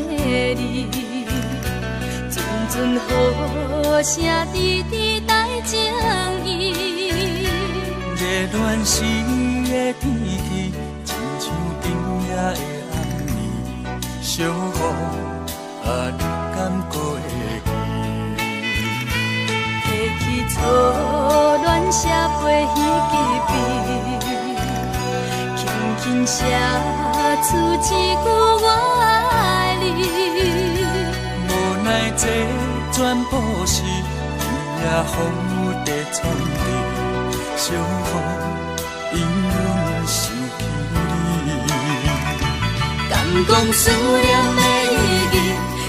你，阵阵雨声滴滴带情意。热恋时的天气，亲像冬夜的暗暝，小雨你敢过会记？提起初恋写飞彼支笔，轻轻写出一句我爱你。无奈这全部是雨也风雨在冲撞，小雨因阮想起你。敢讲思念的意义，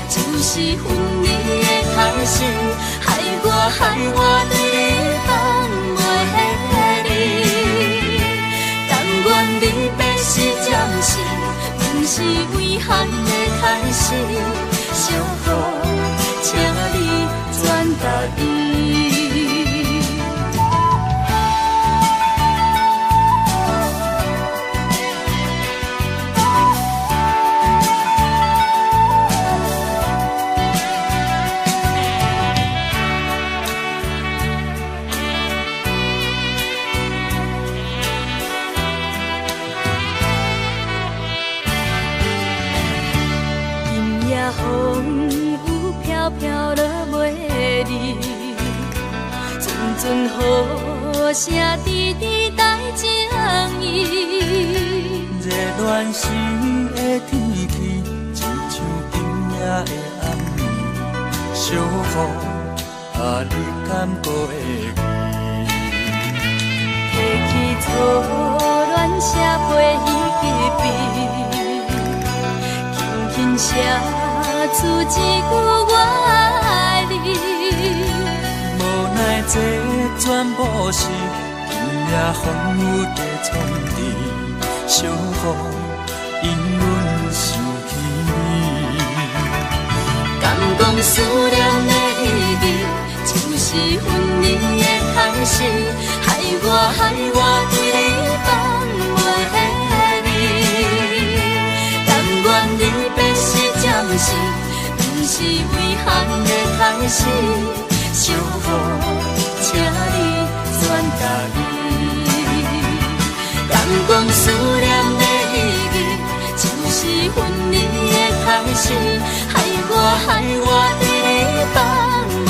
就是分离的开始，害我对你放袂离。但愿离别是暂时，不是遗憾的开始。小雨，请你转达伊。风雨飘飘落袂离，阵阵雨声滴滴带情意。热恋时的天气，亲像冬夜的暗暝，小雨你敢过会记？提起初恋写飞彼支笔，轻轻写出一句我爱你。无奈这全部是雨也风雨在冲撞，小雨因阮想起你。敢讲思念的意义，就是分离的开始，害我对你放袂离。但愿离别是暂时，不是遗憾的开始。小雨，请你转达伊。敢讲思念的意义，就是分离的开始，害我对你放袂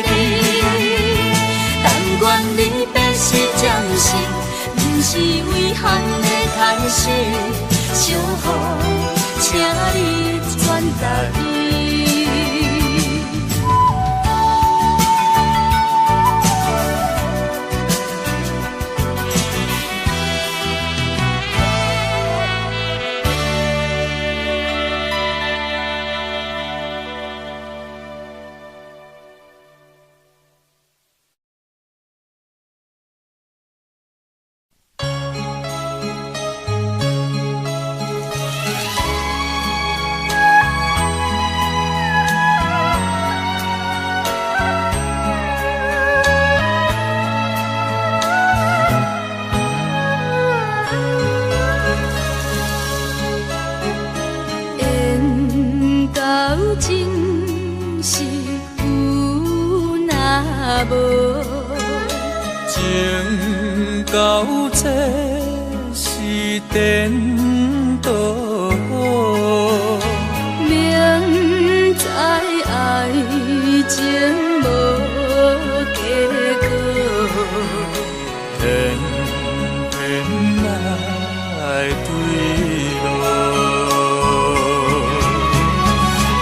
离。但愿离别是暂时，不是遗憾的开始。小雨，请你转达伊。情到这是颠倒，明知爱情无结果，偏偏来对路。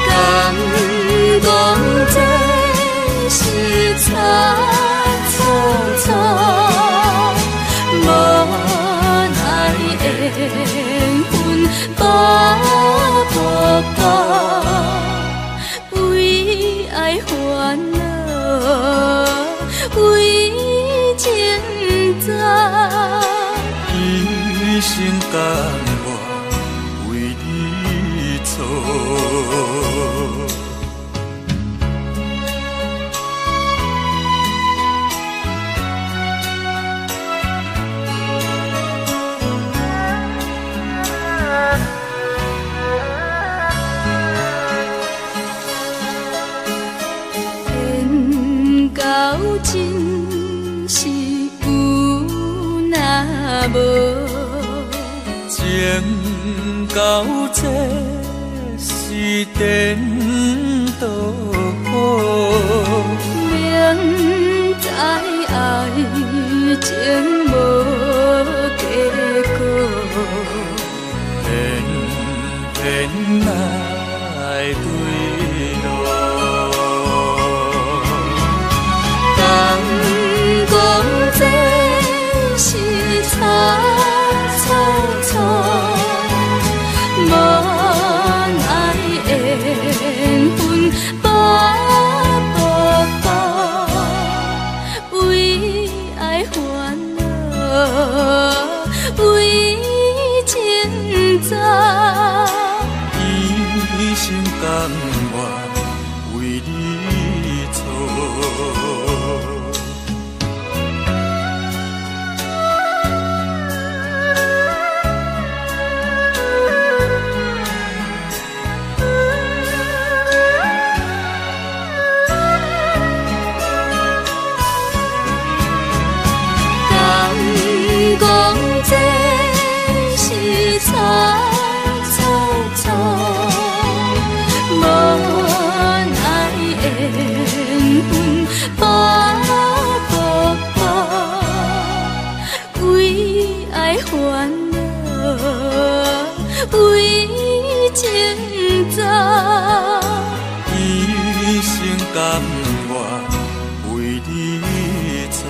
敢讲这是差错错，无奈缘分把破破，为爱烦恼，为情债，一生甘愿为你错。到这是颠倒，明知爱情无结果，偏偏来对路。敢讲这是草草草，无奈缘分把薄薄，为爱烦恼，为情债，一生甘愿为你错。讲这是草草草，无奈缘分把薄薄，为爱烦恼，为情债，一生甘愿为你错。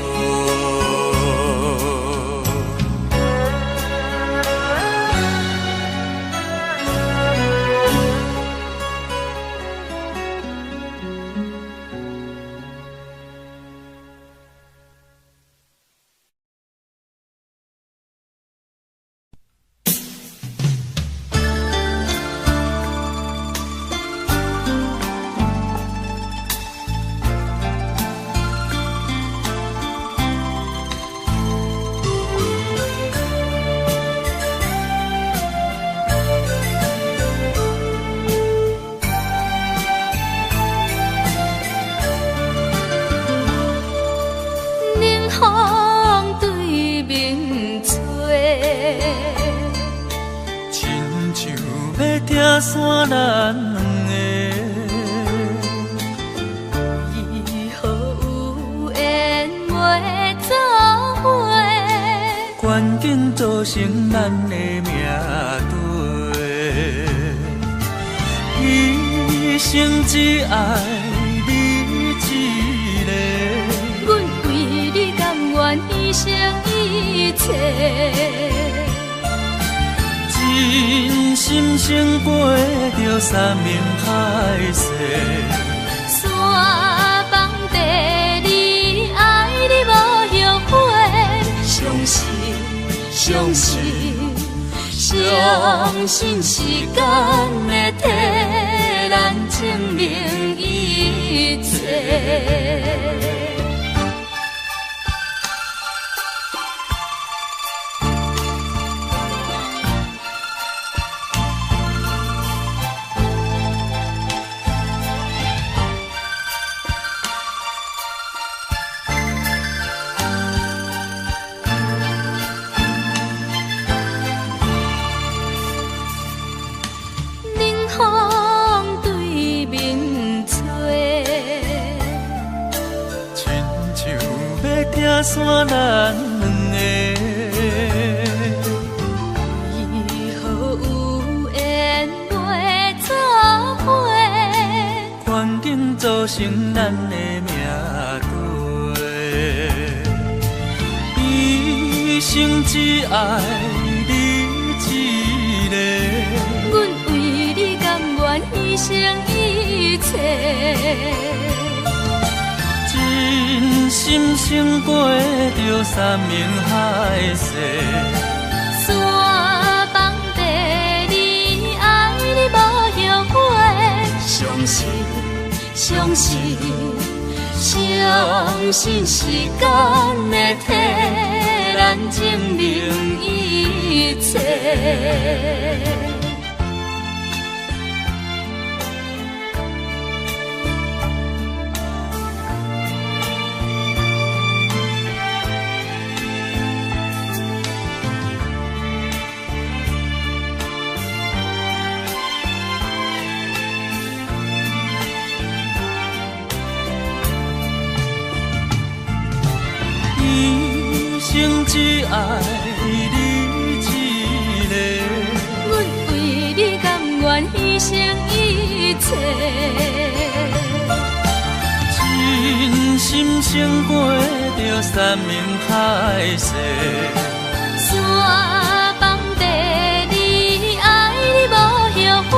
风对面吹，亲像要听山咱两个，以后有缘袂走伙，关键造成咱的命对，一生只爱你一个。阮为你甘愿牺牲一切，真心胜过着山盟海誓。山崩地离，爱你无后悔，相信相信相信时间会替咱证明一切。风对面吹，亲像要听山咱两个，以后有缘袂走伙，环境造成咱的命对，一生只爱你一个。阮为你甘愿牺牲一切，真心胜过着山盟海誓。山崩地离，爱你无后悔，相信相信相信时间会替咱证明一切。只爱你一个。阮为你甘愿牺牲一切，真心胜过着山盟海誓。山崩地离，爱你无后悔。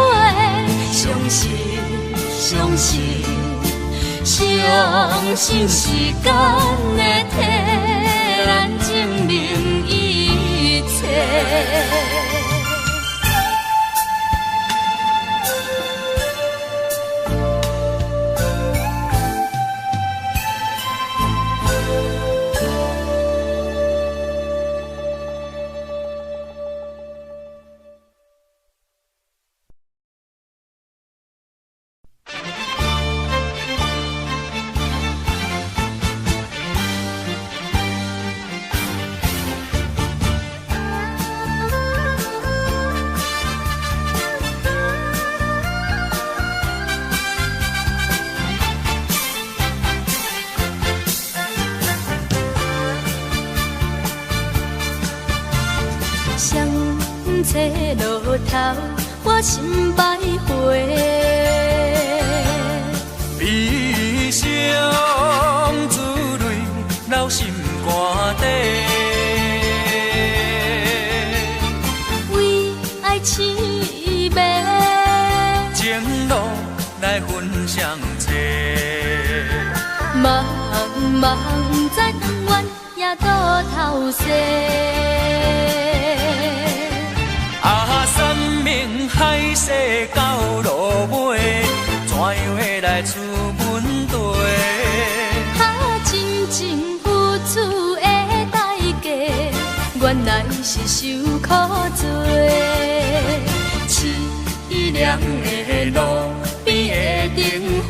相信，相信，相信时间会替咱证明一切。相找路头，我心徘徊。悲伤滋泪流心肝底，为爱痴迷，情路来分相册。茫茫不知长远，也倒头西。啊，山盟海誓到路尾，怎样会来出阮地？真情付出的代价，原来是受苦罪。凄凉的路边的灯火，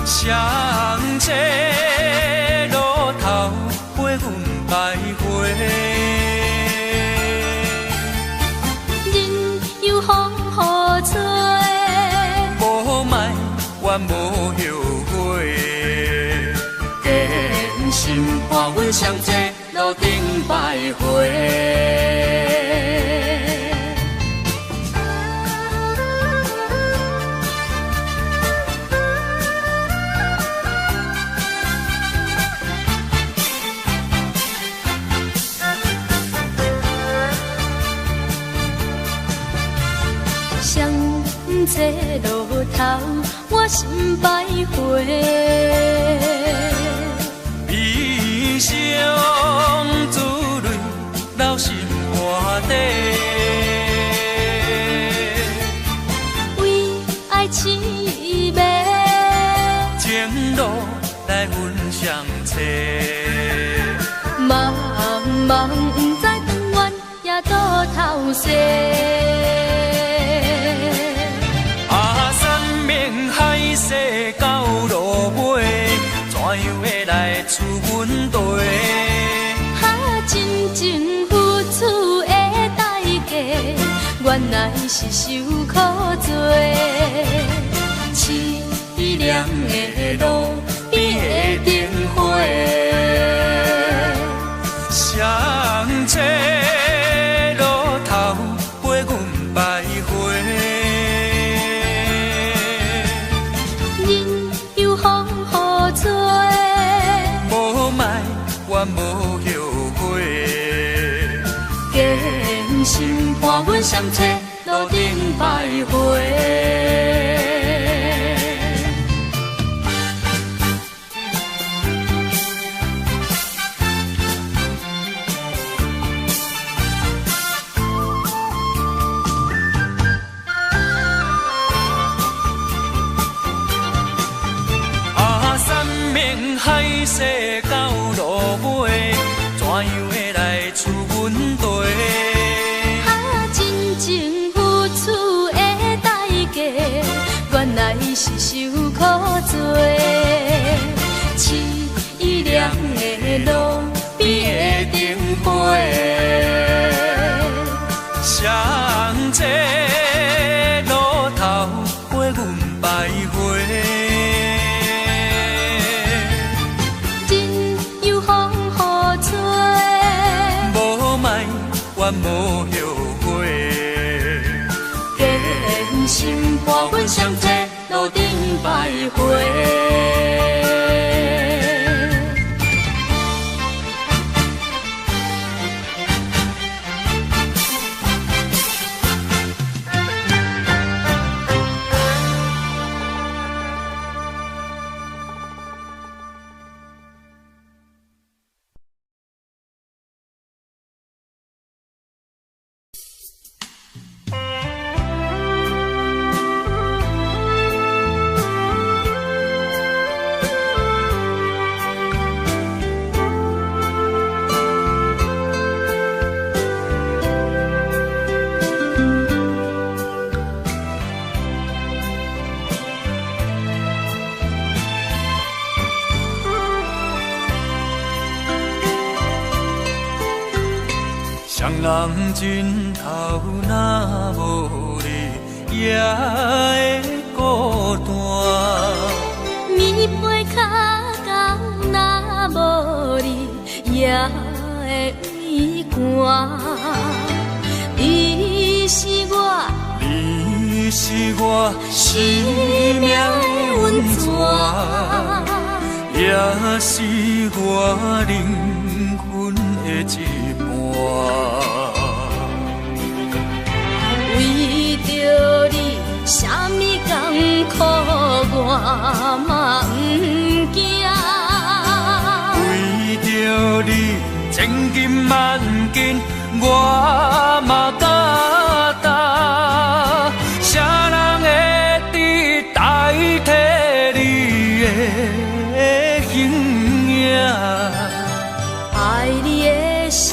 相这路头陪阮徘徊。又风雨吹，无卖怨无后悔，坚心伴阮相济路顶徘徊。相找路头，我心徘徊。悲伤滋泪流心肝底，为爱痴迷，情路来分相册。茫茫不知长远，也倒头西。海誓到路尾，怎样会来出阮地？真情付出的代价，原来是受苦罪。凄凉的路边的灯火，相这路头陪阮徘徊。怨无后悔，坚心伴阮相济路顶徘徊。啊，山盟海誓到路尾，怎样会来出阮地？真情付出的代价，原来是受苦罪。凄凉的路边的灯火，相这路头陪阮徘徊。真又风心伴阮相济，路顶徘徊。双人枕头若无你，也会孤单。棉被脚到若无你，也会畏寒。你是我，你是我生命的温泉，也是我灵魂的一半。为着你，啥物艰苦我嘛不惊。为着你，千金万金我嘛敢担。啥人会代替你的形影？爱你的心，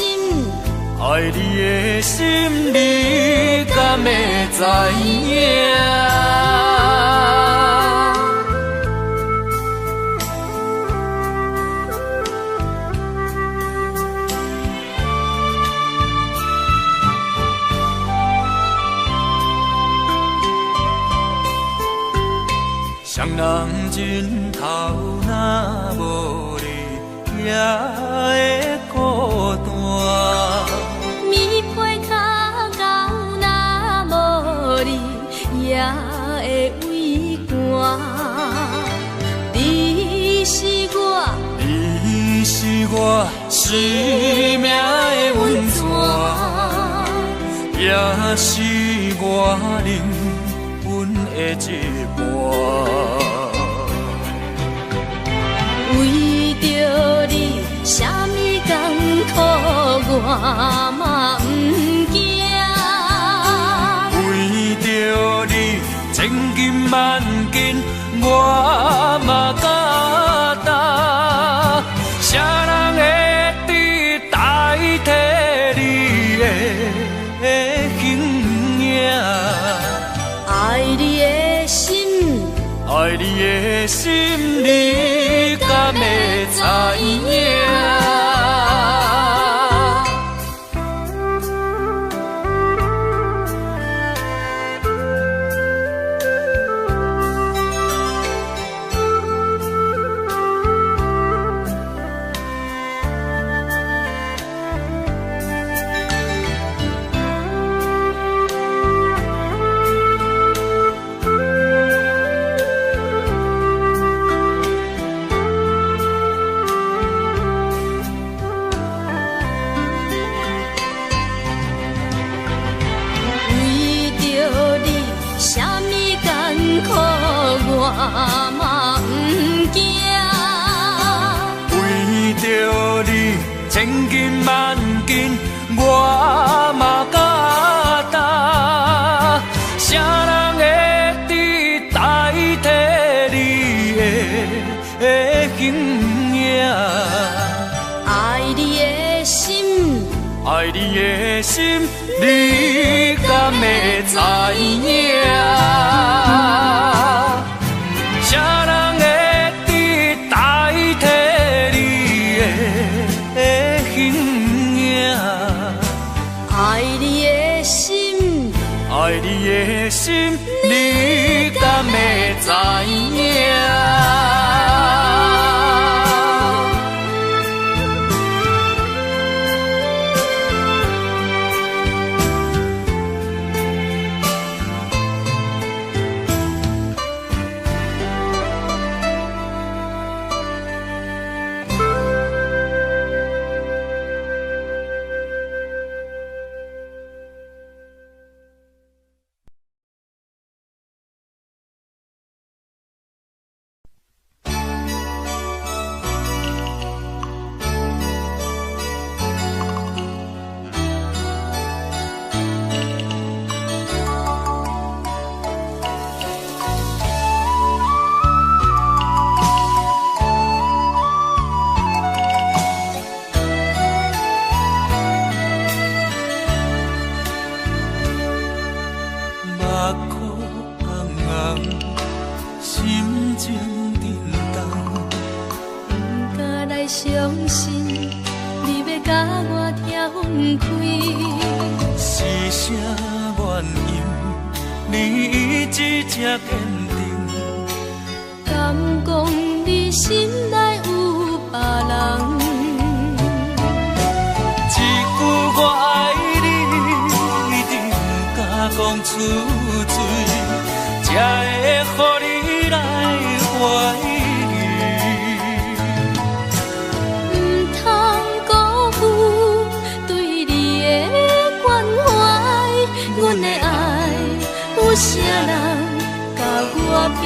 爱你的心，你敢会知影？双人枕头若无你，也会孤单。棉被脚到若无你，也会畏寒。你是我，你是我生命的温泉，也是我灵魂的一半。为着你，啥物艰苦我嘛不惊。为着你，千金万金我嘛敢担。啥人会代替你的形影？爱你的心，爱你的心，你敢会知影？我嘛不惊，为着你千金万金，我嘛敢担。啥人会代替你的形影？爱你的心，爱你的心，你敢会知影？啥人会代替你的形影？爱你的心，爱你的心，你敢会知影？红，心情沉重。不敢来相信，你要甲我听分开。是啥原因？你一直这坚定？敢讲你心内有别人？一句我爱你，一定不敢讲出嘴，才会予你来怀疑。不通辜负对你的关怀，阮的爱有啥人甲我比？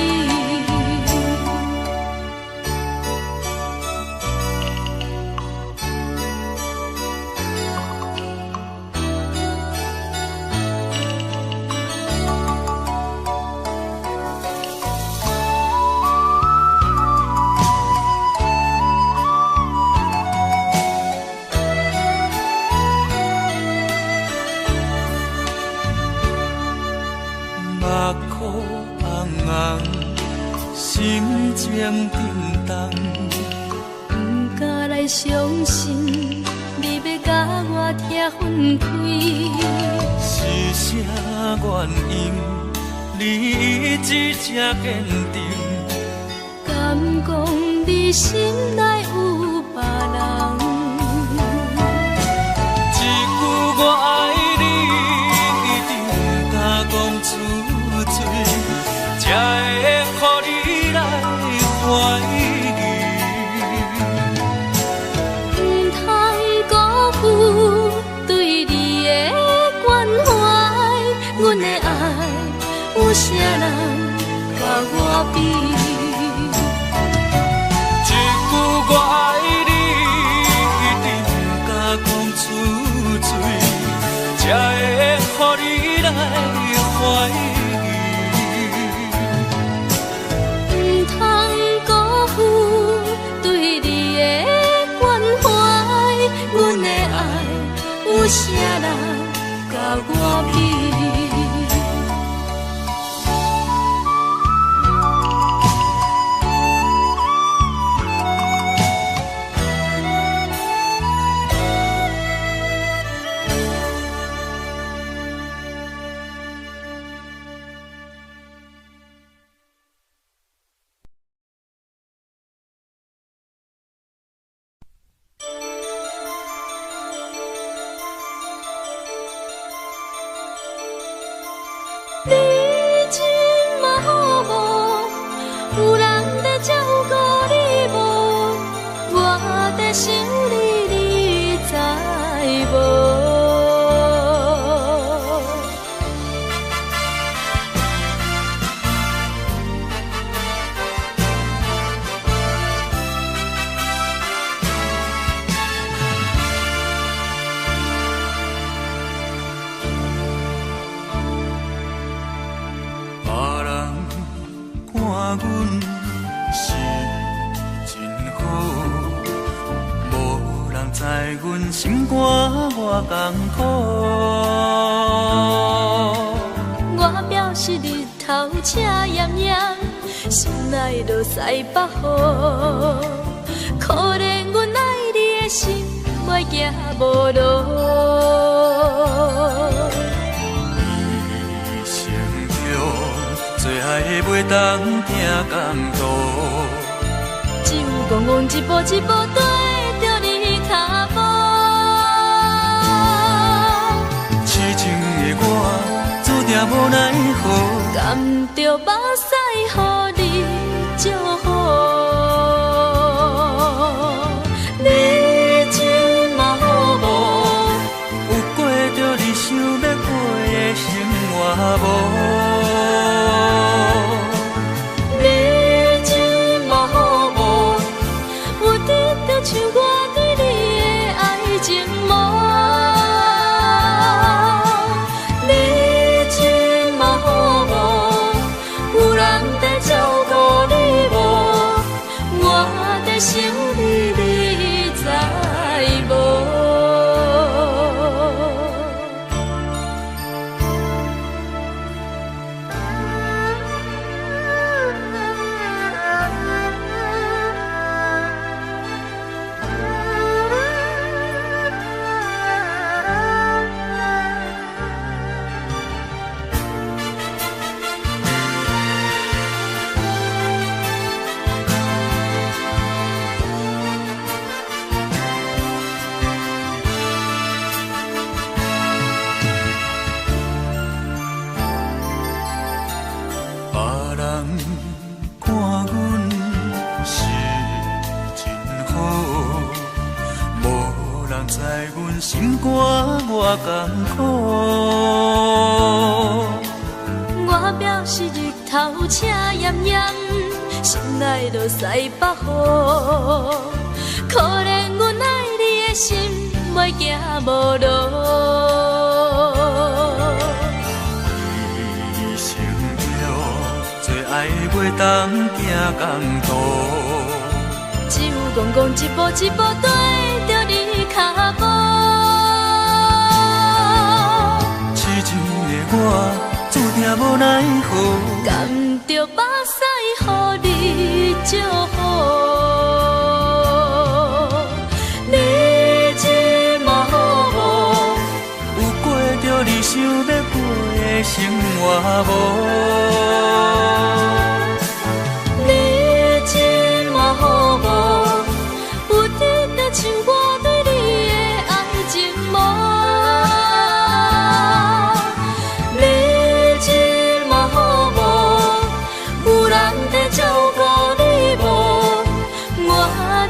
心情沉重，不敢来相信，你要甲我听分开。是啥原因？你一直这坚定？敢讲你心内有别人？一句我爱你，一定不敢讲出嘴，才会予你来怀疑。不通辜负对你的关怀，阮的爱有啥人甲我比？一句我爱你，一定不敢讲出嘴，才会予你来怀疑。不通辜负对你的关怀，阮的爱有啥人甲我比？你真嘛好无，有人在照顾你无？我在想你，你知无？阮是真好，无人知阮心肝偌艰苦。我表示日头赤炎炎，心内落西北雨。可怜阮爱你的心，袂行无路。最爱的袂当行甘路，只有戆戆一步一步跟着你脚步。痴情的我，注定无奈何，甘着目屎予你祝福。你真嘛好无，有过着你想要过的生活无？像我对你的爱情无，你真嘛好无？有人在照顾你无？心肝我艰苦。我表示日头赤炎炎，心内落西北雨。可怜阮爱你的心，袂行无路。一生着，做爱袂当行共途。只有戆戆一步一步对着你脚步。痴情的我，注定无奈何。甘着目屎，予你祝福。你想要过的生活无？你真我好无？有得着像我对你的爱情无？你真我好无？有人在照顾你无？我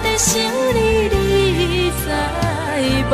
在想你，你知无？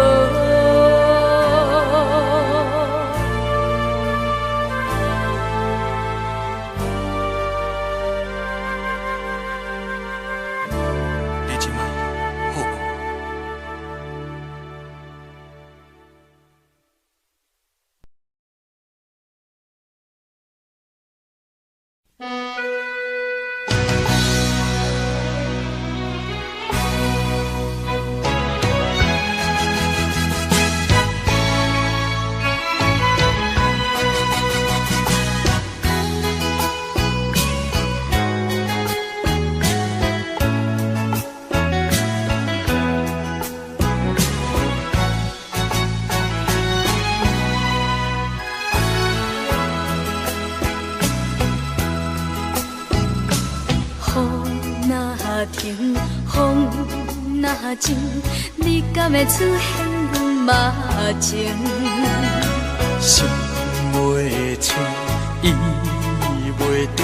停，风若静，你敢会出现阮目前？心袂清，意袂定，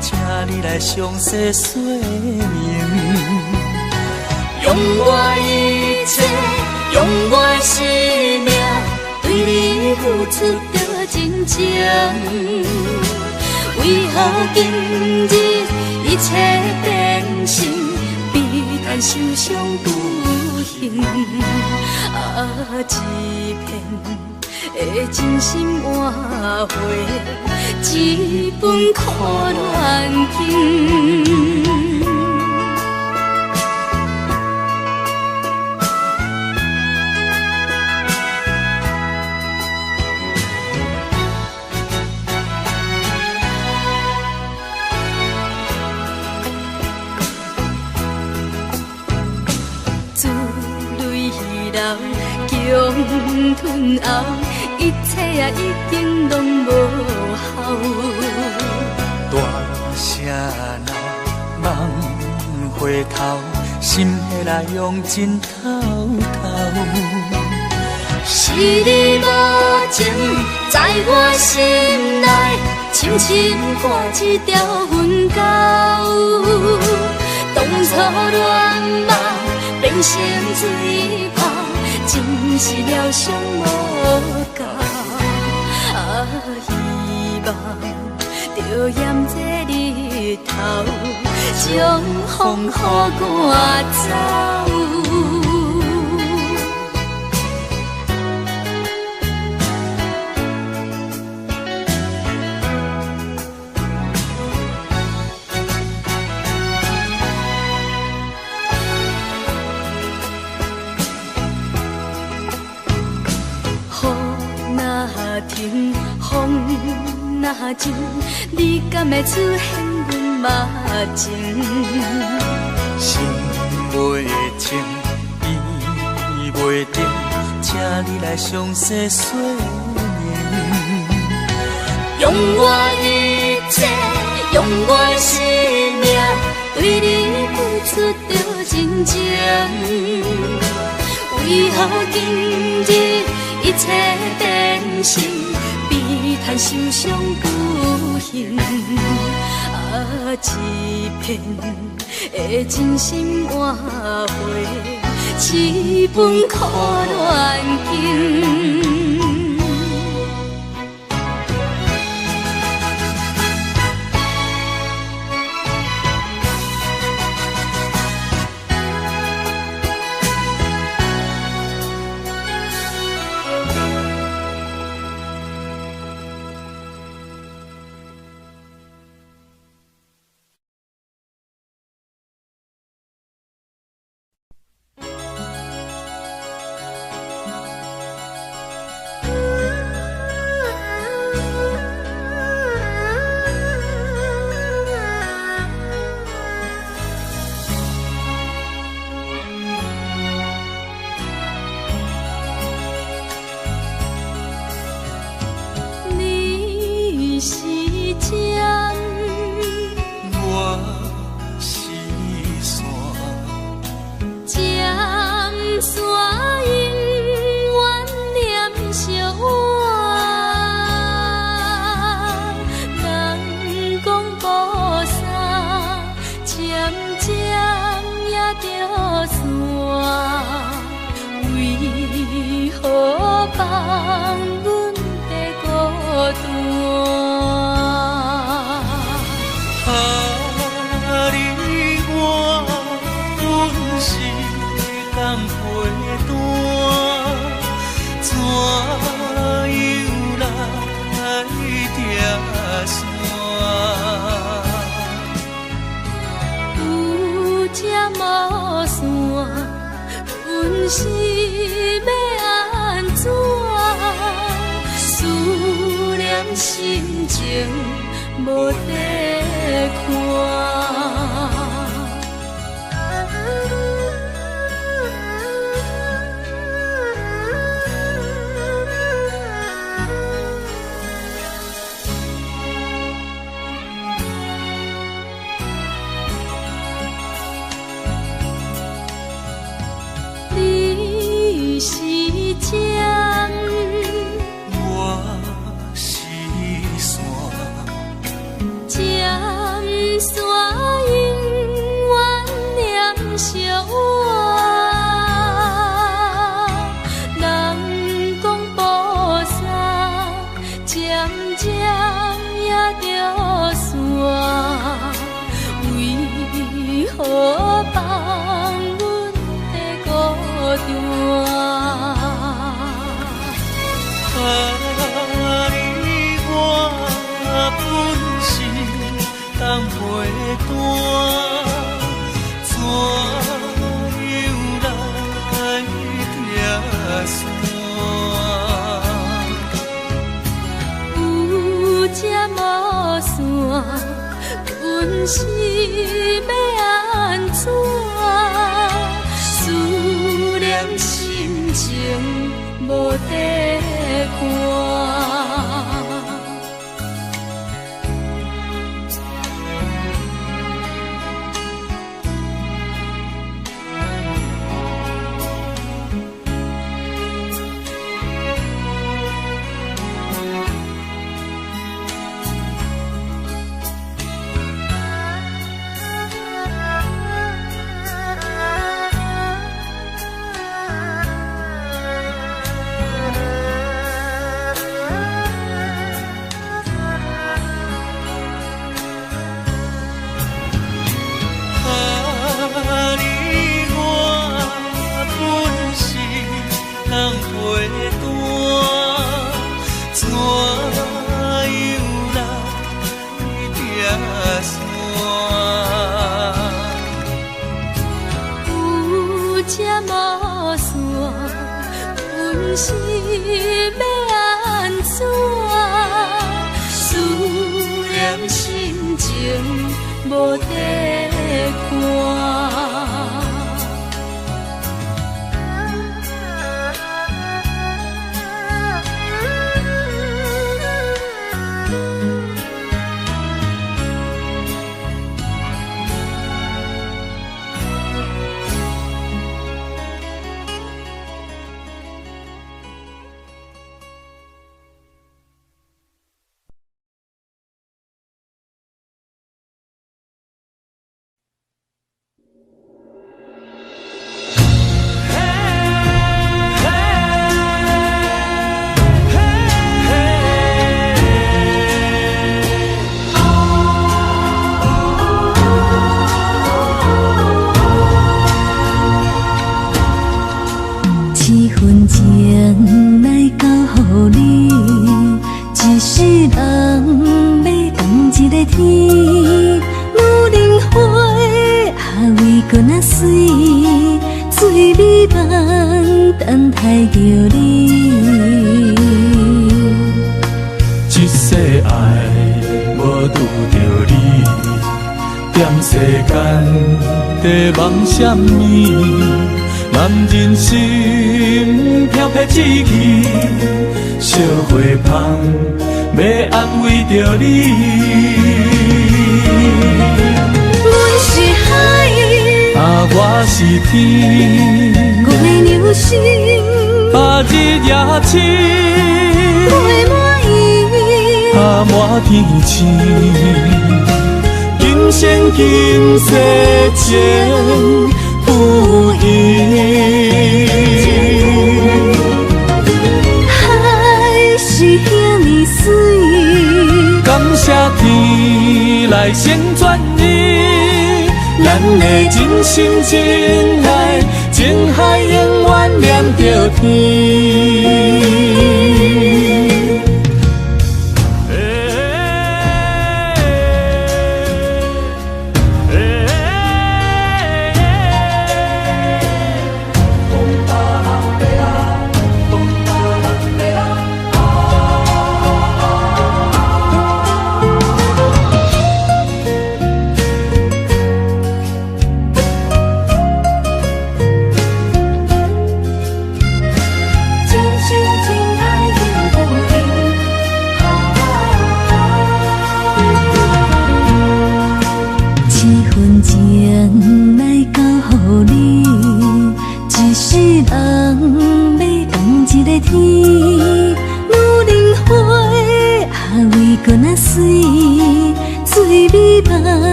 请你来详细说明。用我一切，用我的生命，对你付出着真情。为何今日一切变心，悲叹受伤不幸，一片的真心换回一本苦恋经。强吞后，一切啊已经拢无效。大声闹，梦回头，心的来用真透透。是你无情，在我心内深深挂一条云钩。当初恋梦变成水泡，真是了伤无够。希望着炎这日头，将风雨赶走。停，风若静，你敢会出现阮目前？心袂清，意袂定，请你来详细说明。用我一切，用我的生命，对你付出着真情。为何今日一切变心，悲叹受伤不幸，一片的真心换回一份苦恋情。你是针，我是线，针线永远念相偎。人讲无啥，渐渐也着散。为何放阮在孤单？你我本是同陪伴，怎样来拆散？有这无线，阮是要安怎？思念心情无地看。你是针，我是线，针线永远念相偎。人讲无啥，渐渐也着散。为何放阮在孤单？你我本是同陪伴，怎样来拆散？有这无线，阮是要安怎？思念心情无地看。你我本是同陪伴，怎样来拆散？有这无线，阮是要安怎？思念心情无地看。天，女人花啊为搁那水，水美梦等待着你。一世爱无拄着你，踮世间在梦什么？男人心飘撇志气，烧花香要安慰着你。阮是海，啊，我是天，我的牛心啊，日夜深，袂满意，啊，满天星，今生今世情不移。海是遐尼水，感谢天来成全你，咱的真心真爱，情海永远念着天。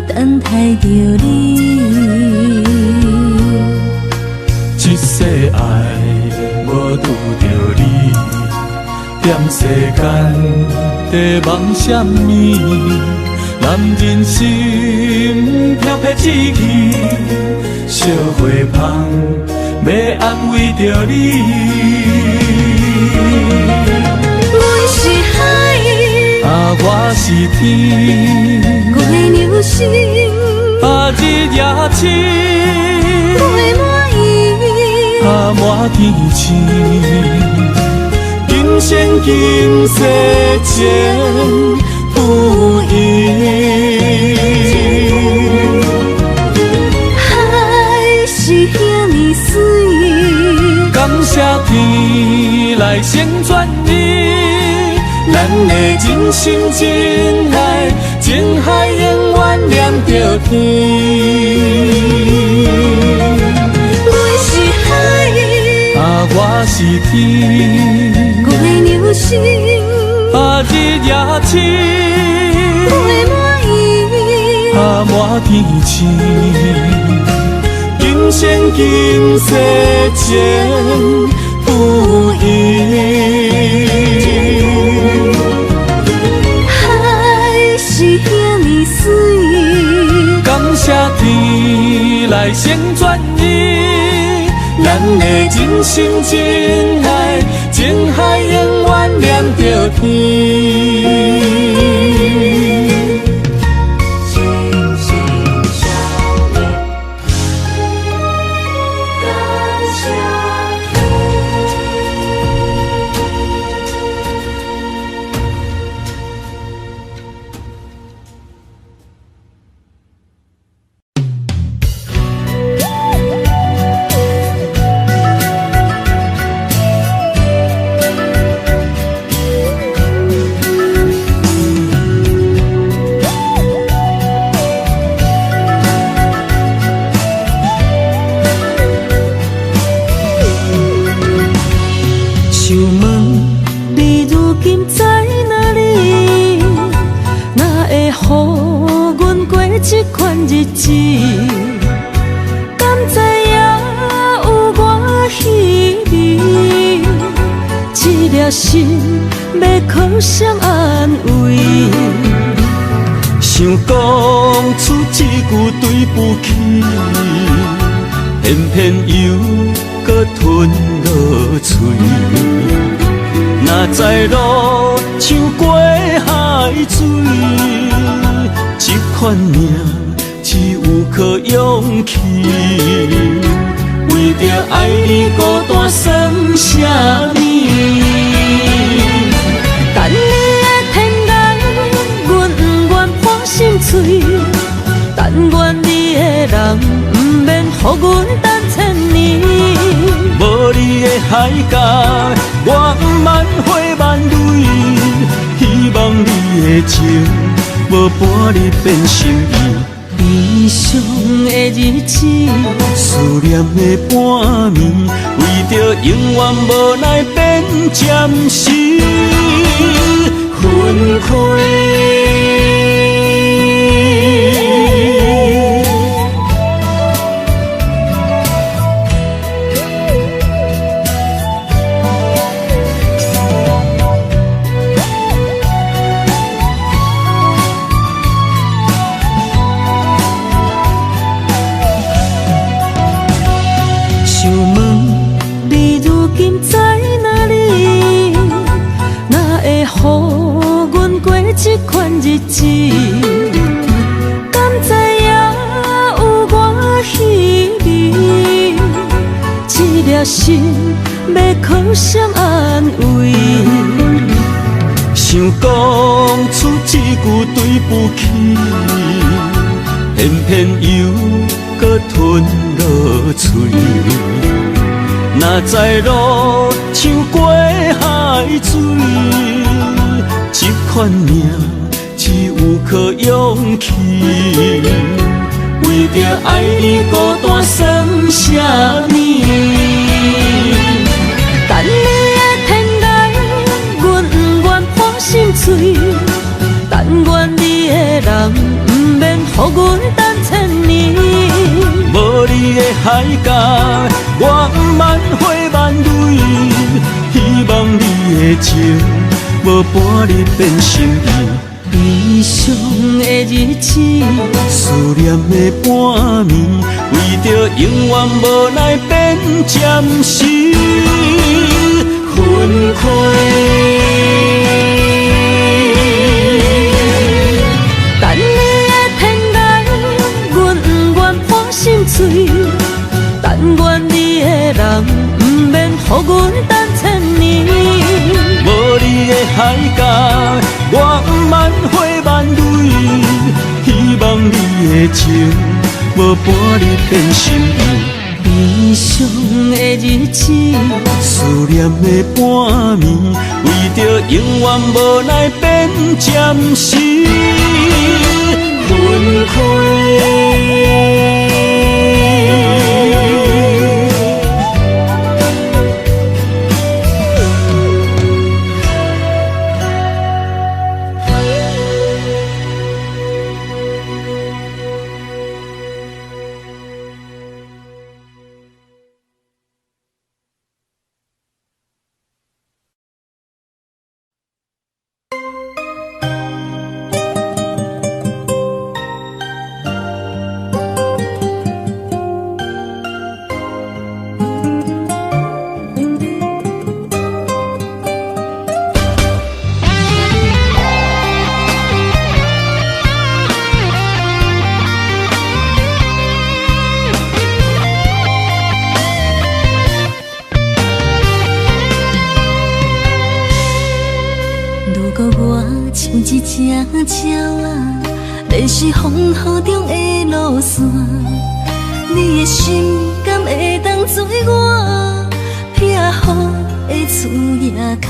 等待着你，一世爱无拄着你，踮世间在梦什么？男人心飘撇志气，烧花香要安慰着你。阮是海，啊，我是天，我的牛心啊，日夜深，袂满意，啊，满天星，今生今世情不移。海是遐尼水，感谢天来成全你，咱的真心真爱，情海永远念着天。阮是海，啊，我是天，我的牛心啊，日夜深，袂满意，啊，满天星，今生今世情不移。海是遐尼水，感谢天来成全你，咱的真心真爱，情海永远念着天。心要靠谁安慰？想讲出一句对不起，偏偏又搁吞落嘴。若知路像过海水，这款命只有靠勇气。为着爱你孤单算什么？等你的天涯，阮不愿破心碎。但愿你的人，不免予阮等千年。无你的海角，我万花万蕊。希望你的情，无伴你变心意。悲伤的日子，思念的半暝，为着永远无奈变暂时分开。想问你如今在哪里？哪会予阮过这款日子？敢知影有我稀微？这粒心要靠谁安慰？想讲出一句对不起，偏偏又搁吞落嘴。若知路像过海水，这款命只有靠勇气。为着爱你孤单算什么？等你的天涯，阮不愿破心碎。但愿你的人，不免予阮等千年。无你的海角，我万花万蕊。希望你的情，无伴你变心意。悲伤的日子，思念的半暝，为着永远无奈变暂时分开。等你的天涯，阮不愿破心碎。但愿你的人，不免予阮等千年。无你的海角，我万花万蕊。希望你的情，无伴你变心意。悲伤的日子，思念的半暝，为着永远无奈变暂时分开。只鸟啊，迷失风雨中的路线，你的心敢会当做我撇雨的厝夜空？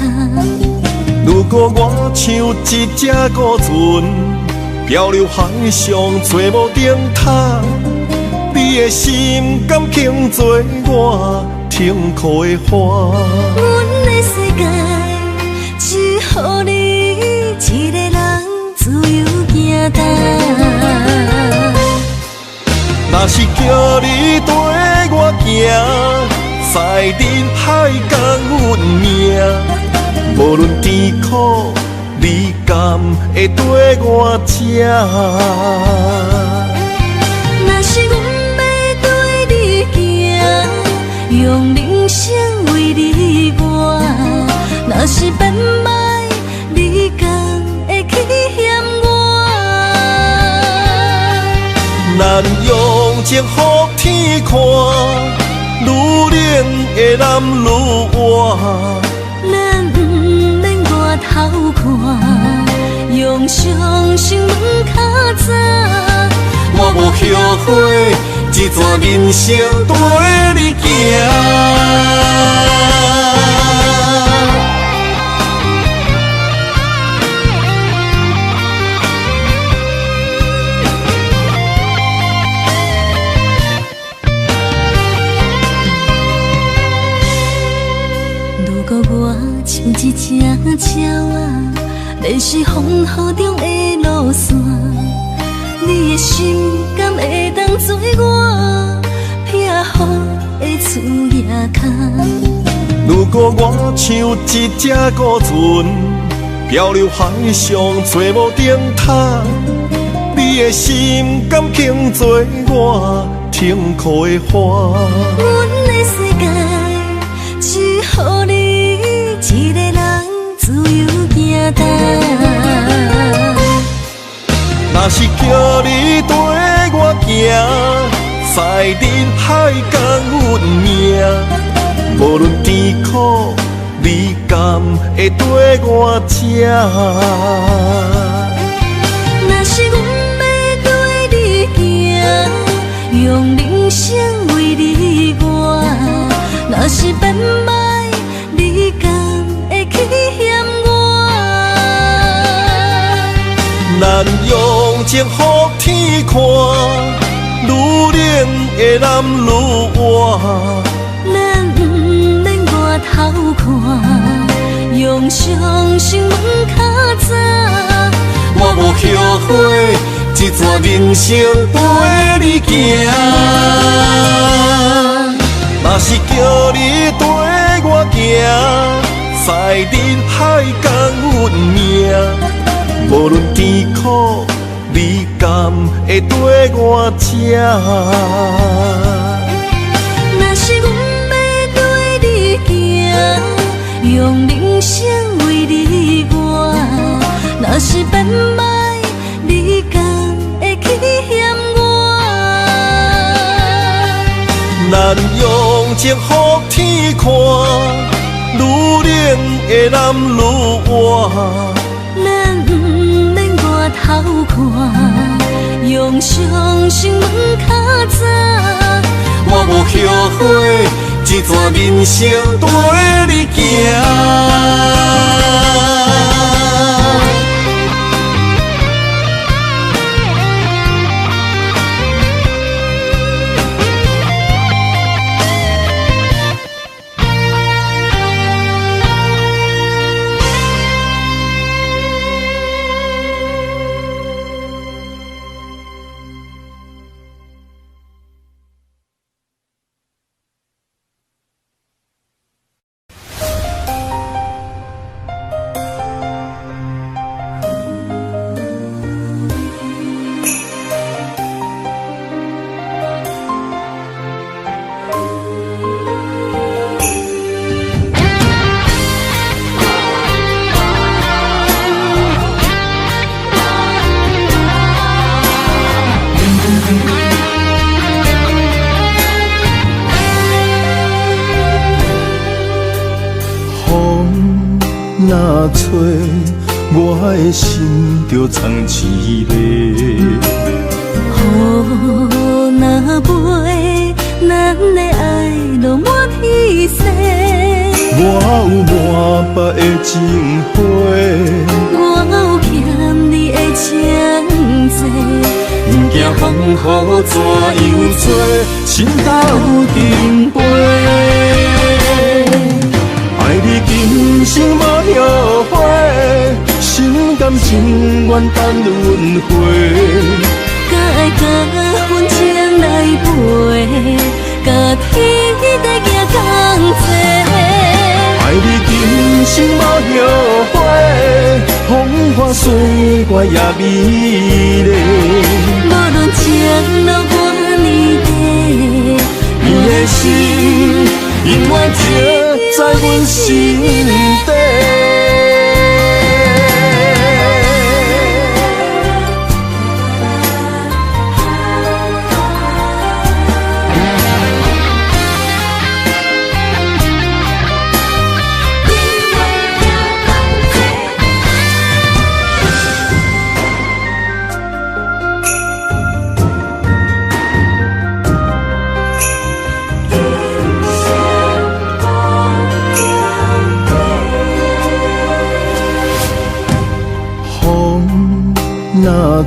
如果我像一只孤船，漂流海上做无顶塔，你的心敢肯做我停靠的花？阮的世界只予你一个人自由行踏。若是叫你跟我行，在人海共阮命，无论甜苦，你敢会跟我吃？若是阮要对你行，用人生为你活，若是变歹，你咱用情予天看，愈冷的男愈活。咱不免外头看，用双手问较早。我无后悔，一段人生跟你行。如果我像一只鸟仔，迷失风雨中的路线，你的心敢会当做我避雨的厝夜空？如果我像一只孤船，漂流海上找无顶塔，你的心敢肯做我停靠的花？阮的世界只予你一个人自由行动。若是叫你跟我行，在人海共运命，无论甜苦，你甘会跟我吃？若是阮要对你行，用人生为你活，若是变歹，你甘会去嫌我？咱用情予天看，愈冷的男愈活。咱不免外头看，用双手问较早。我无后悔，一段人生陪你行。若是叫你跟我行，在人海共运命，无论甜苦，你甘会跟我吃？若是阮要对你行，用人生为你活，若是变歹，你甘会去嫌我？咱用情予天看，愈冷的男愈活。咱不免外头看，用双手问较早。我无后悔，一段人生陪你行。若吹，我的心就藏一个。雨若飞，咱的爱落满天星。我有满腹的情花，我有欠你的情债，不惊风雨怎样做，心斗阵飞。爱你今生无后悔，心甘情愿等轮回。甲爱甲阮情来陪，甲天地行同齐。爱你今生无后悔，风花雪月也美丽。无论情路偌呢短，你的心永远贴在阮心底。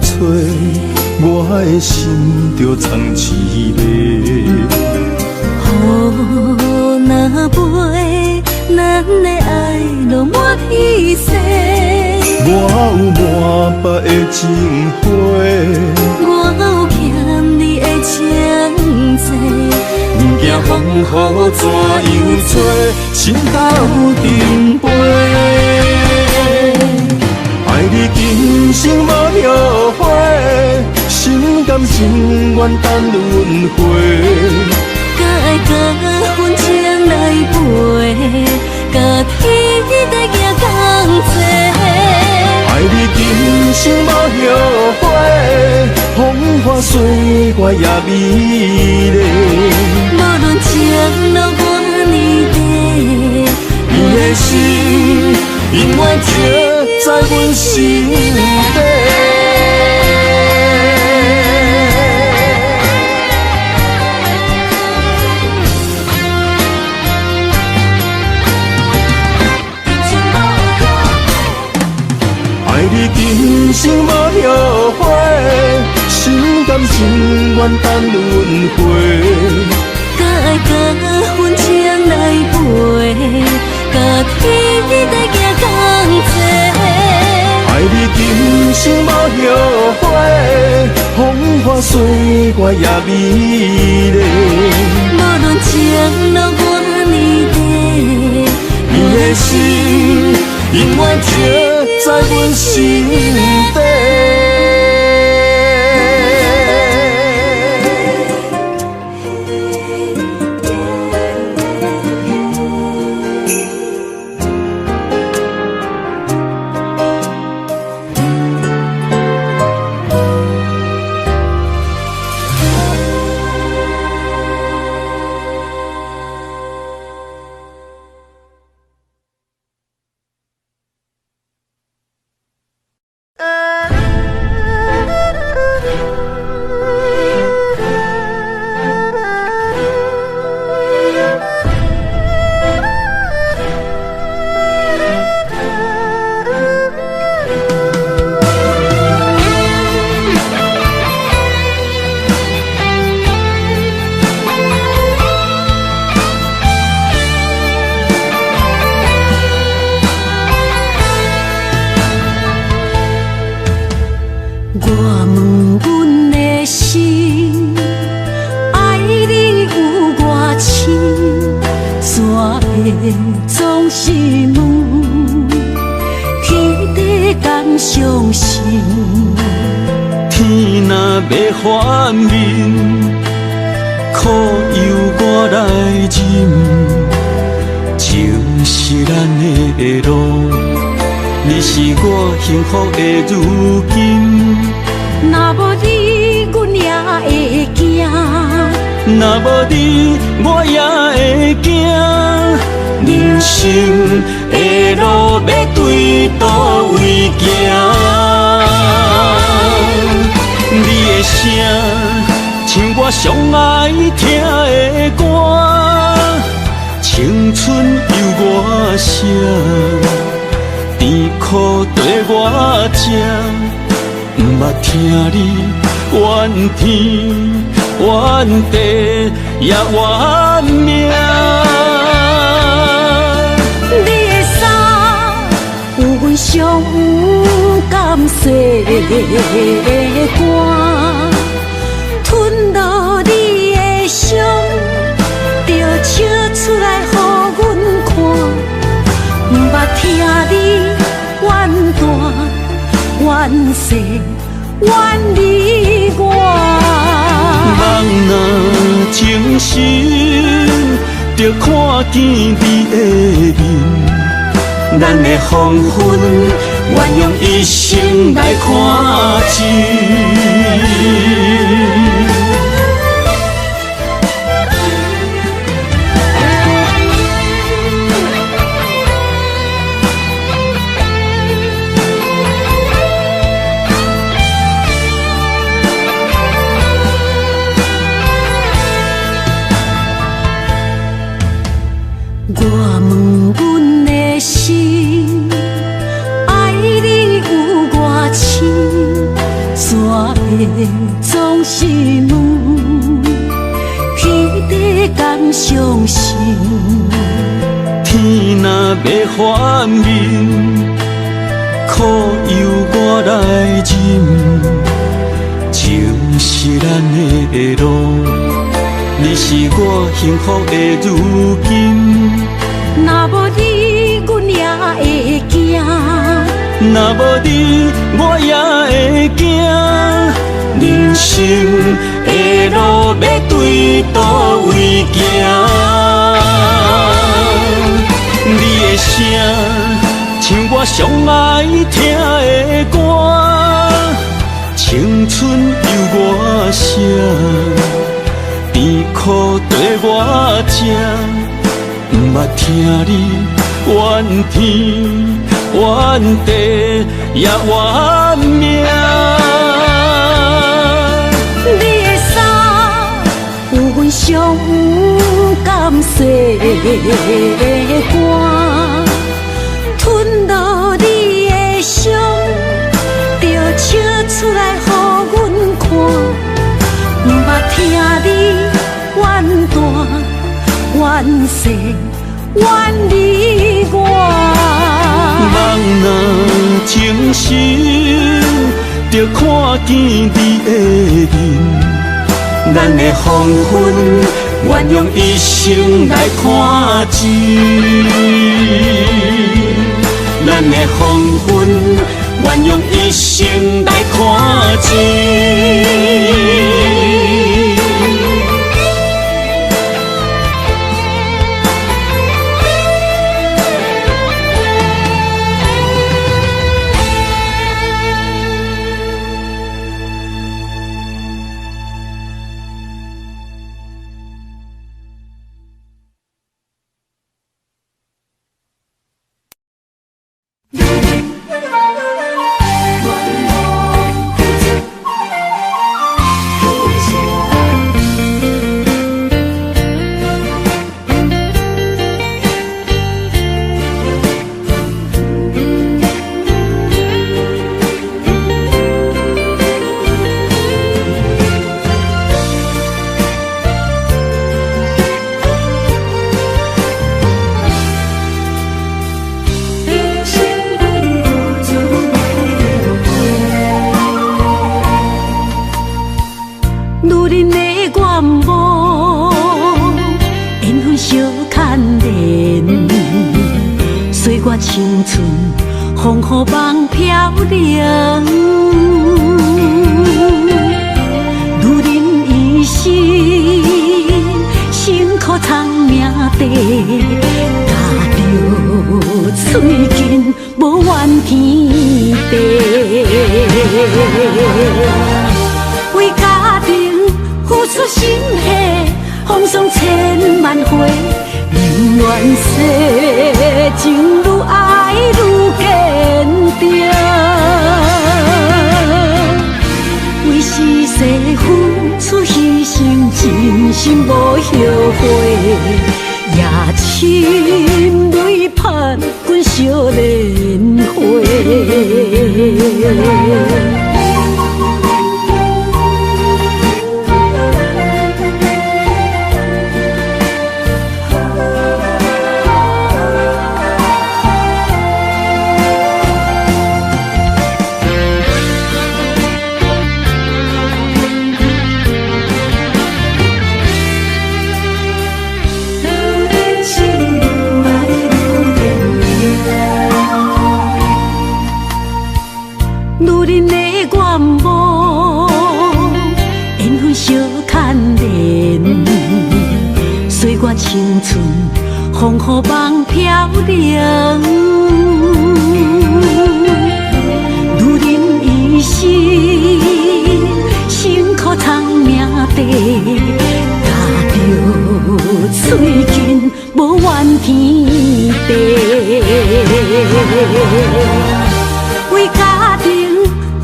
找，我的心就藏一个。雨若飞，咱的爱就满天星。我有满腹的情花，我有欠你的情债，不惊风雨怎样吹，心斗阵飞。爱你今生无后悔，心甘情愿等轮回。甲爱甲份情来陪，甲天地行同齐。爱你今生无后悔，风花雪月也美丽。无论情路偌呢短，你的心永远刻在阮心底。爱你今生无后悔，心甘情愿等轮回。甲爱甲份情来陪，甲天地行同齐。爱你今生无后悔，风花雪月也美丽。无论情路偌呢短，你的心永远刻在阮心底。总是问，天地敢相信？天若要反面，苦由我来忍。情是咱的路，你是我幸福的如今。若无你，阮也会惊；若无你，我也会惊。人生的路要对倒位行？你的声像我上爱听的歌，青春由我写，甜苦对我吃，不捌听你怨天怨地也怨命。上有甘雪的汗，吞落你的伤，就笑出来予阮看。不捌听你怨大怨细怨离我。人若情深，就看见你的面。咱的黄昏，愿用一生来看尽。我问阮的心，爱你有偌深，的总是问，天地敢相信？天若要反面，苦由我来忍。情是咱的路，你是我幸福的如今。若无你，阮也会惊。若无你，我也会惊。人生的路要对倒位行？你的声，像我上爱听的歌。青春由我写，甜苦对我吃。毋捌听你怨天怨地也怨命。你的衫有阮伤甘细的肝，吞落你的伤，就笑出来予阮看。毋捌听你怨大怨细怨你我。梦若清醒，就看见你的面。咱的黄昏，愿用一生来看尽。咱的黄昏，愿用一生来看尽。青春风雨梦飘零，女人一生辛苦偿命地，踏着嘴筋无怨天地，为家庭付出心血，风霜千万回。宁愿世情愈爱愈坚定，为是世付出牺牲，真心无后悔。夜深泪盼阮少年花。女人的愿望，缘分相牵连，岁月青春，风雨梦飘零。女人一生辛苦偿命地，踏着嘴筋无怨天地，为家庭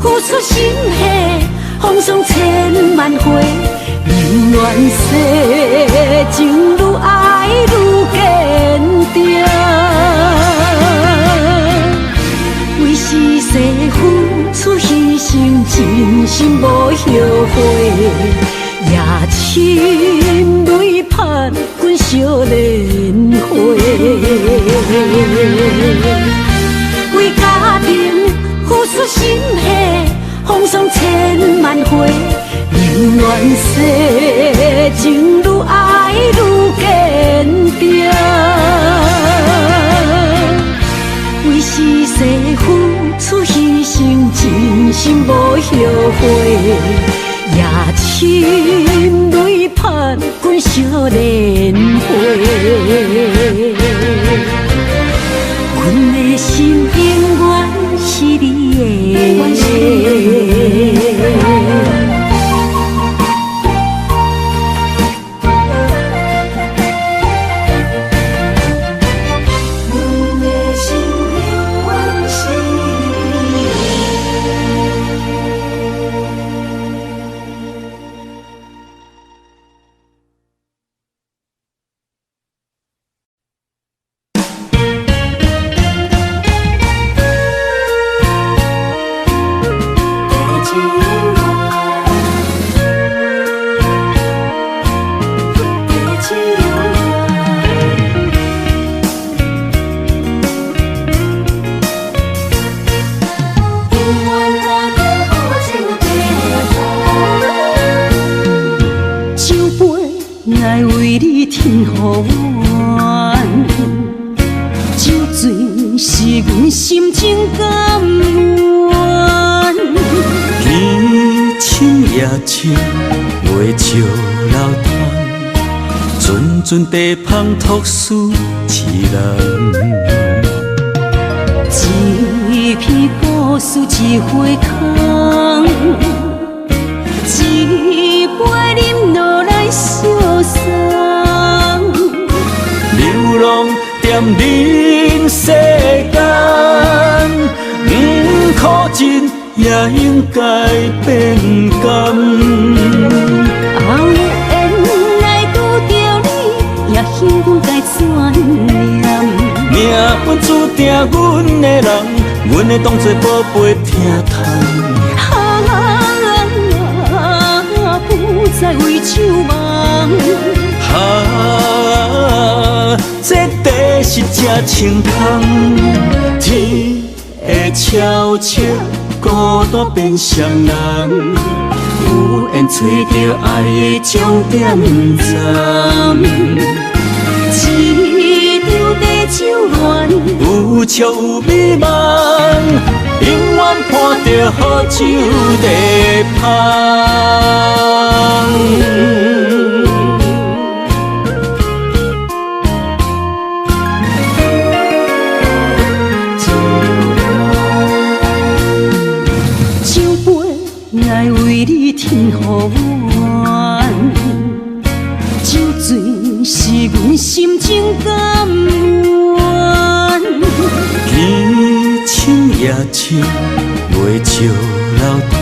付出心血，风霜千万回。宁愿世情愈爱愈坚定，为是世付出牺牲，真心心无后悔，夜深泪盼阮惜莲花。为家庭付出心血，风霜千万回，宁愿世情愈爱愈坚定。为是世付出牺牲，真心无后悔。夜深泪盼阮惜莲花，阮的心永远是你的。阵地芳托书痴人，一篇故事一花空，一杯饮落来相送。流浪踮人世间，苦尽也应该变甘。幸运该怎念？命运注定阮的人，阮会当作宝贝疼痛。不再为手忙。这地是真清空，天会悄悄孤单变双人，有缘找到爱的终点站。一场地酒恋，有笑有美梦，永远伴着好酒地芳。酒杯爱为你添予阮，酒醉是阮心情甘愿。天深夜深袂笑流窗，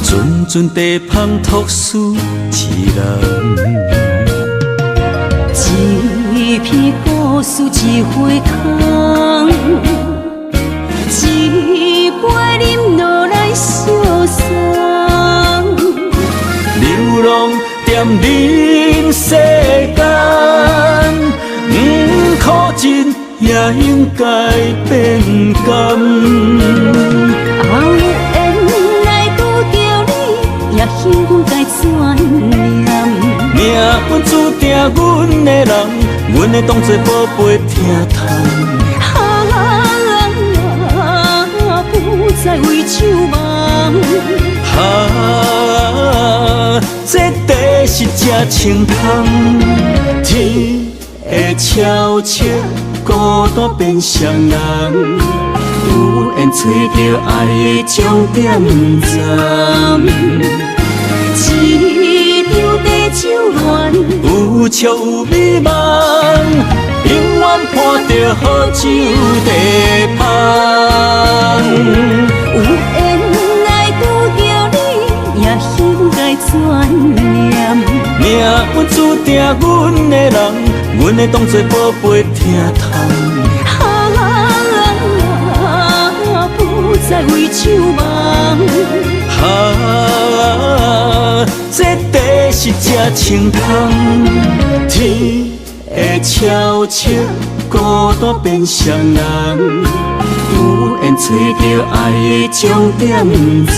阵阵地芳托书痴人。一篇故事一花空，一杯饮落来相送。流浪踮人世间，苦尽也应该变甘。有缘来拄着你，也幸运该怎念？命运注定阮的人，阮会当作宝贝疼痛。不再为手忙。这地是真清空，天会悄悄孤单变双人，有缘找到爱的终点站。一场地酒恋，有笑有美梦，永远伴着好酒地芳。有缘来拄着你，也应该怎念？命运注定阮的人，阮会当作宝贝疼痛。不再为手忙。这地是这清芳，天会悄悄孤单变双人，有缘找到爱的终点站。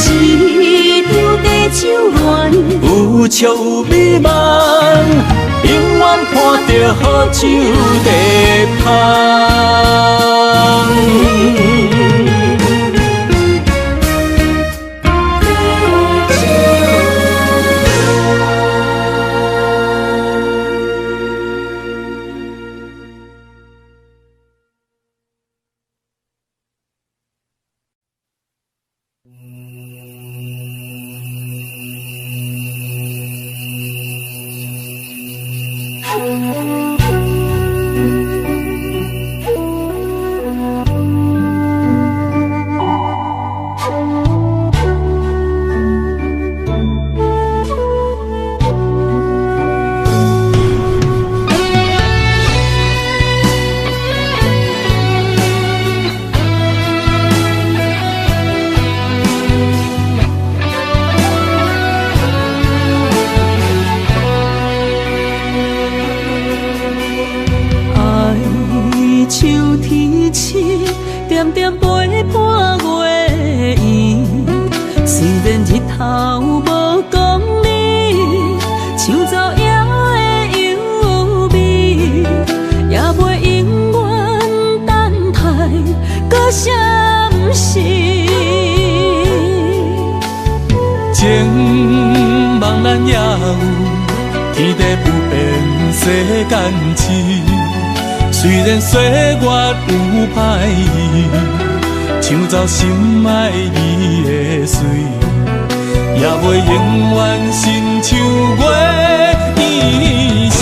一条地酒恋，有笑有美梦，永远伴着好酒地香。虽然岁月有歹意，抢走心爱伊的水，也袂永远亲像月依时。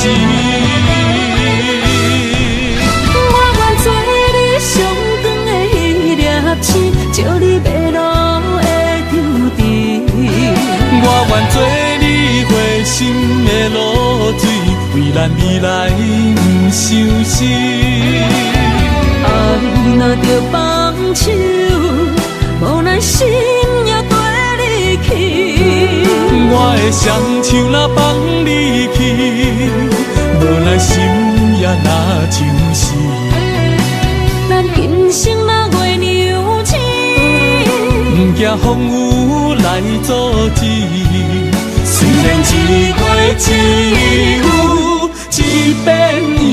我愿做你上长的迄粒星，照你迷路的丢滴。我愿做你回心的露水，为咱未来不相思。爱若着放手，无奈心也跟你去。我的双手若放你去，无奈心也若像是。咱今生若月娘星，不惊风雨来阻止。虽然一月只有一遍伊。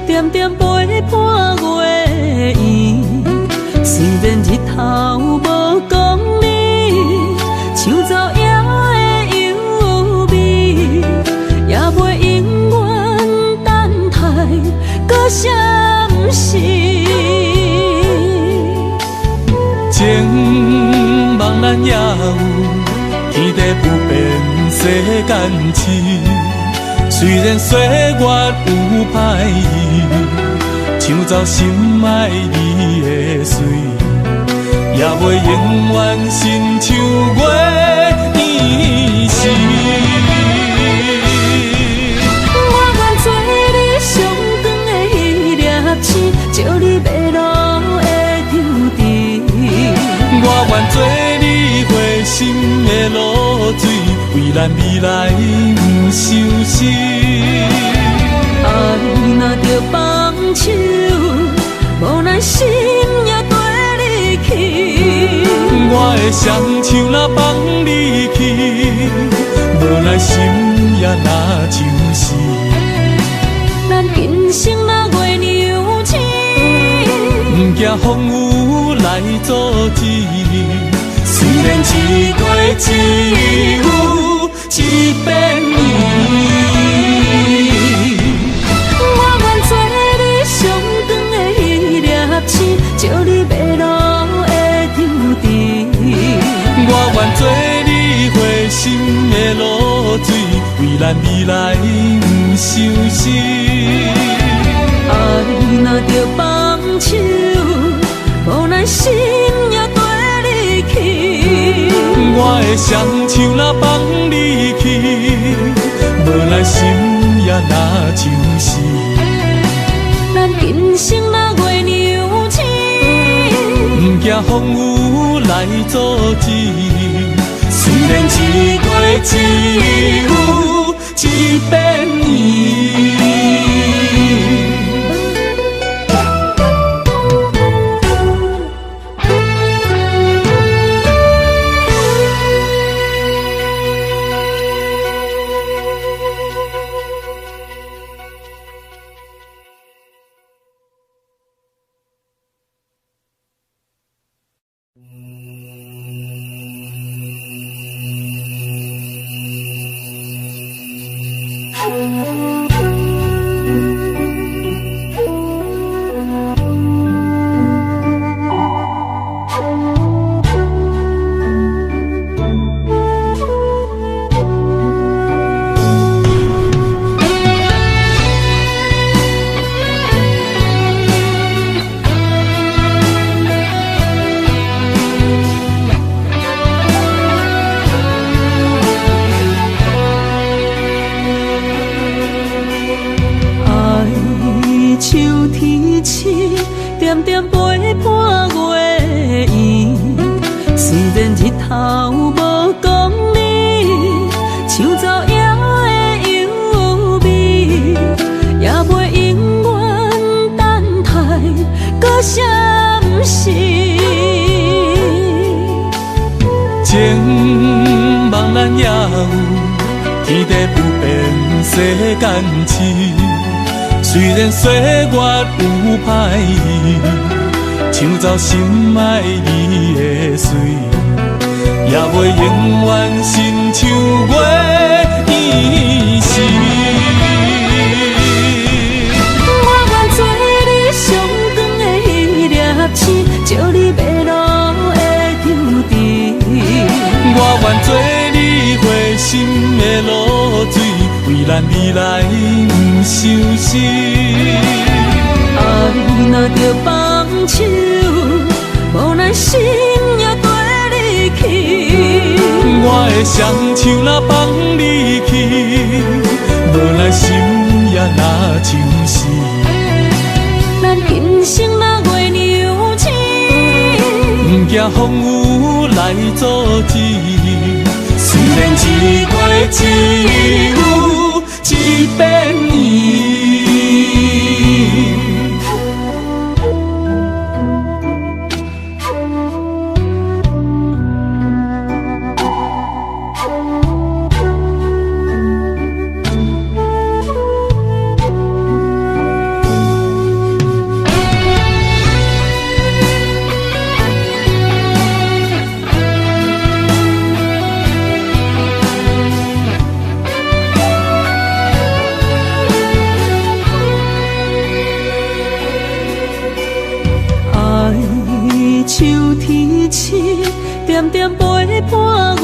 点点陪伴月圆，虽然日头无讲你，抢走夜的优美，也袂永远等待搁闪逝。情茫然也有天地不变世间事。虽然岁月有歹意，抢走心爱你的水，也袂永远亲像月依时。我愿做你上长的迄粒星，照你迷路的丢滴。我愿做你回心的露水，为咱未来不相思。爱若着放手，无奈心也跟你去。我的双手若放你去，无奈心也若像是。咱今生若月娘星，不惊风雨来阻止。虽然一月只有一遍伊。为咱未来不相思。爱若着放手，无咱心也跟你去。我的双手若放你去，无咱心也若像是。咱今生若月娘亲，不惊风雨来阻止。虽然一月一有一变圆。情茫然也有天地不变世间事，虽然岁月有歹意，抢走心爱你的水，也袂永远亲像月伊是。我愿做你上长的迄粒星，照你迷路的丢滴。我愿做你花心的露水，为咱未来不相思。爱若着放手，无咱心也跟你去。我的双手若放你去，无咱心也若像是。咱今生若月娘亲，不惊风雨来阻止。虽然一月只有一变圆。秋天起，点点陪伴月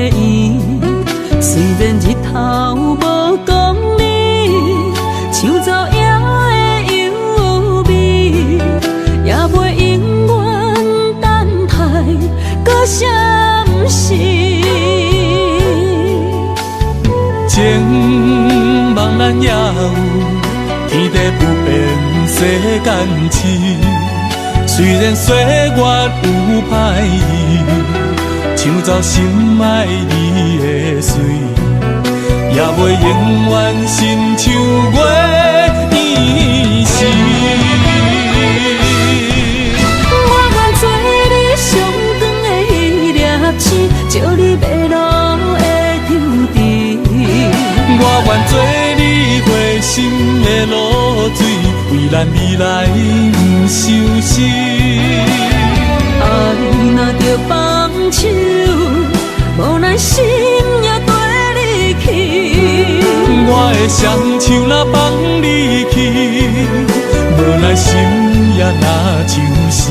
圆。虽然日头无讲你，抢走夜的幽味，也袂永远等待搁闪烁。情茫然也有天地不变世间事。虽然岁月有歹意，抢走心爱你的水，也袂永远亲像月伊是。我愿做你上长的迄粒星，照你迷路的丢滴。我愿做你花心的露水，为咱未来不相思。爱若着放手，无咱心也跟你去。我的双手若放你去，无咱心也若像是。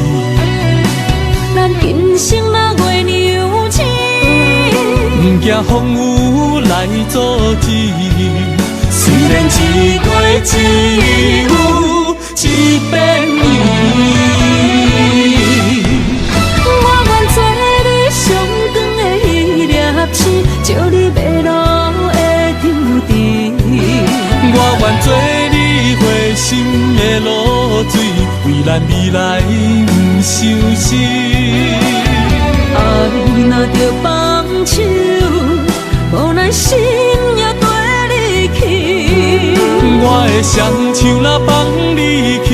咱今生若月娘亲，不惊惊风雨来阻止。虽然一月一有一变伊。我愿做你上长的迄粒星，照你迷路的张甜。我愿做你回心的露水，为咱未来不伤心。爱若着放手，无奈心也跟你去。我的双手若放你去，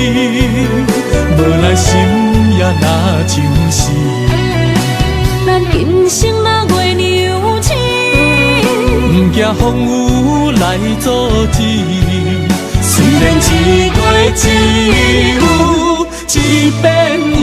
无奈心也若像死。咱今生若月娘亲，不惊风雨来阻止。虽然一月一有一变伊。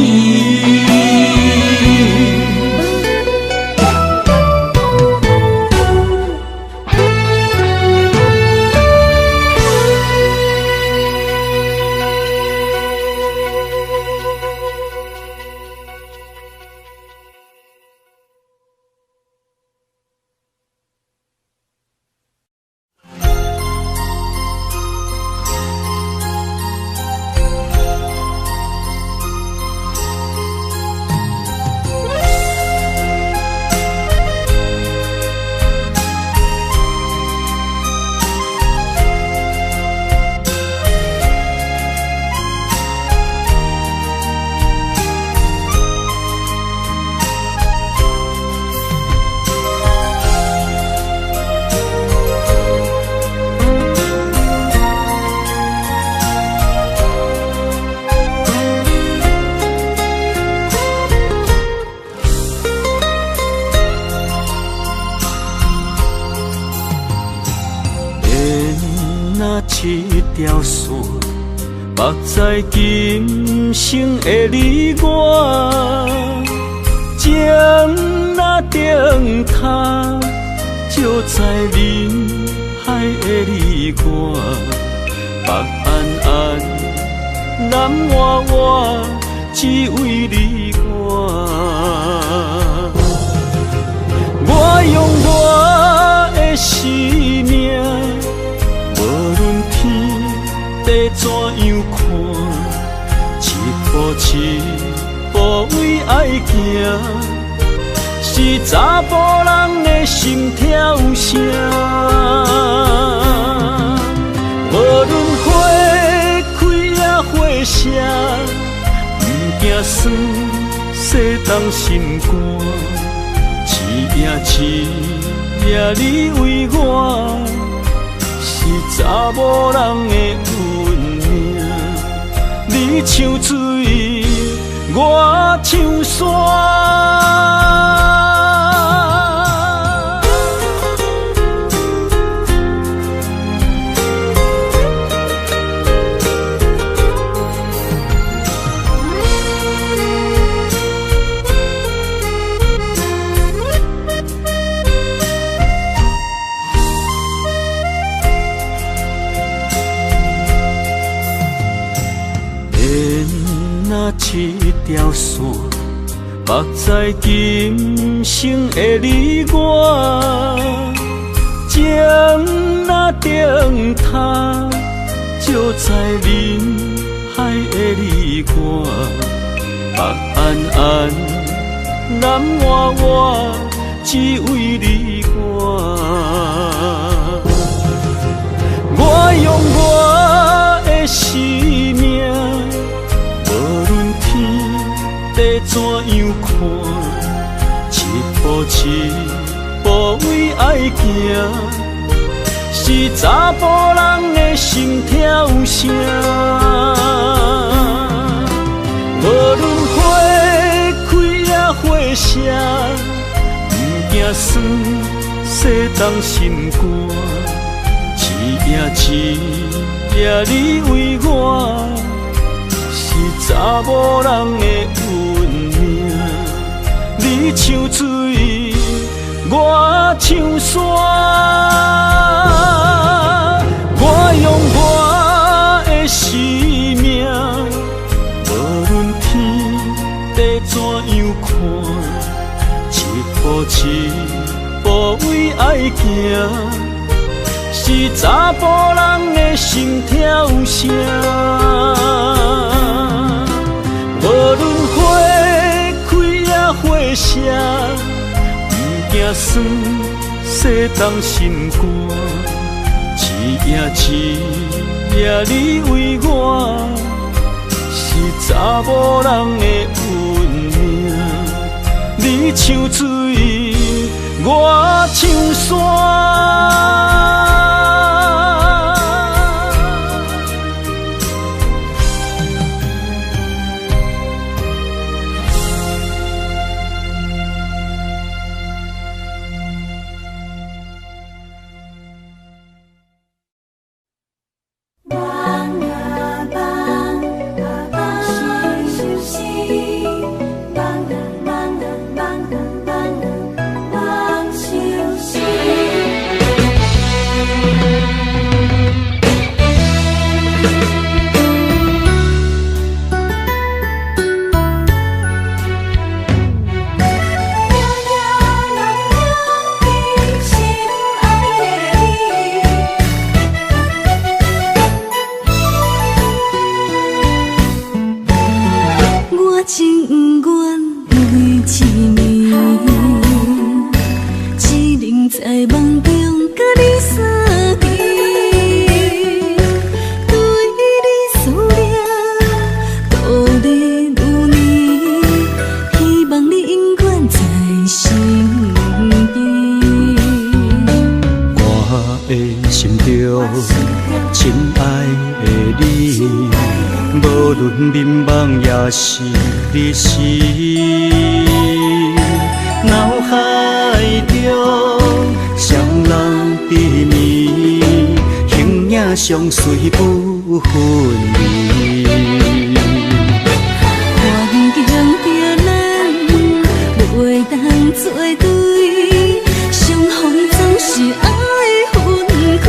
一条线，目在今生的你我，情若顶塔，照在人海的你我，北暗暗，南弯弯，只为你我。我用我的生命。无论天地怎样看，一步一步为爱行，是查甫人的心跳声。无论花开也花谢，不惊酸洗动心肝，一夜你为我。是查某人的运命，你像水，我像山。一条线，目在今生的你我，情若顶塔，照在人海的你我，北暗暗，南弯弯，只为你我。我用我的生命。地怎样看，一步一步为爱行，是查甫人的心跳声。无论花开也花谢，不惊酸洗动心肝，一夜你为我。是查某人的运命，你像水，我像山。我用我的生命，无论天地怎样看，一步一步为歹行，是查甫人的心跳声。无论花开也花谢，不惊酸洗冻心肝。一夜你为我，是查某人的运命。你像水，我像山。是你是脑海中双人甜蜜，形影相随不分离。环境着咱袂当做对，相逢总是爱分开。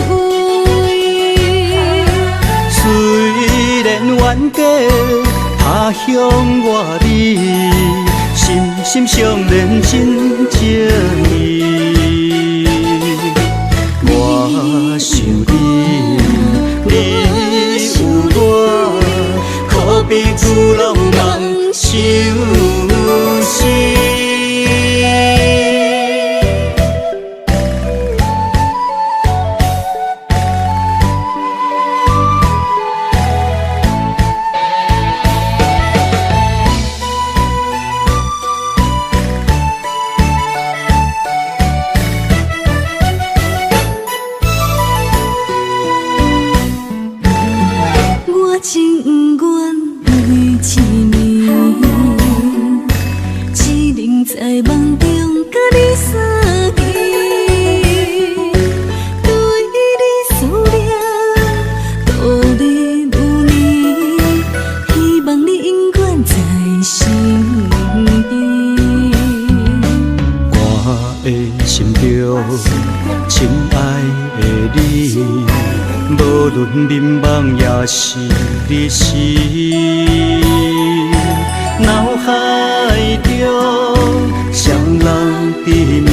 虽然冤家他乡外里，心相连真情义。我想你，你有我，可比旧浪漫相思。眠梦也是你是脑海中双人甜蜜，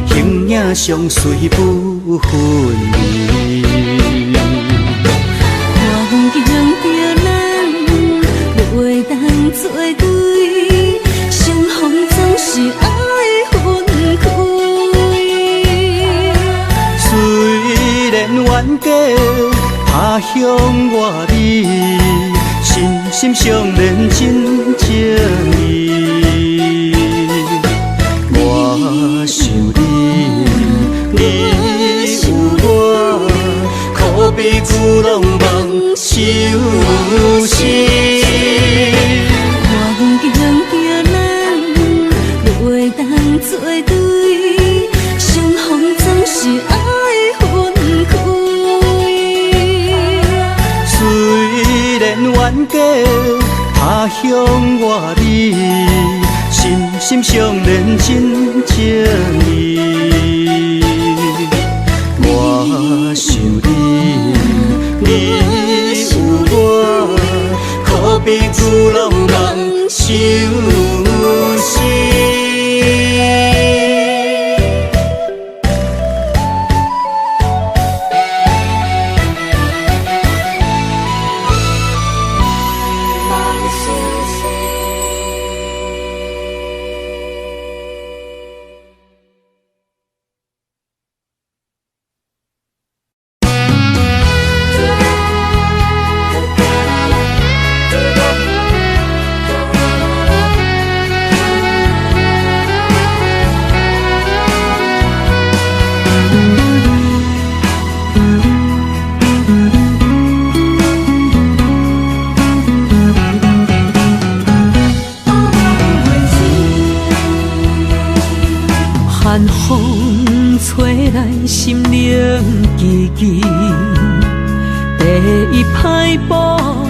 形影相随不分离。环境着咱袂当做对，相逢总是爱分开。虽然冤家他乡外里，心相连真情义。我想你，你有我，可比旧浪漫相思。环境着咱袂当做对，相逢总是爱分开。虽然冤家他乡外里，心相连真情义。我想你，你有我，可比旧浪漫相思。记，第一摆步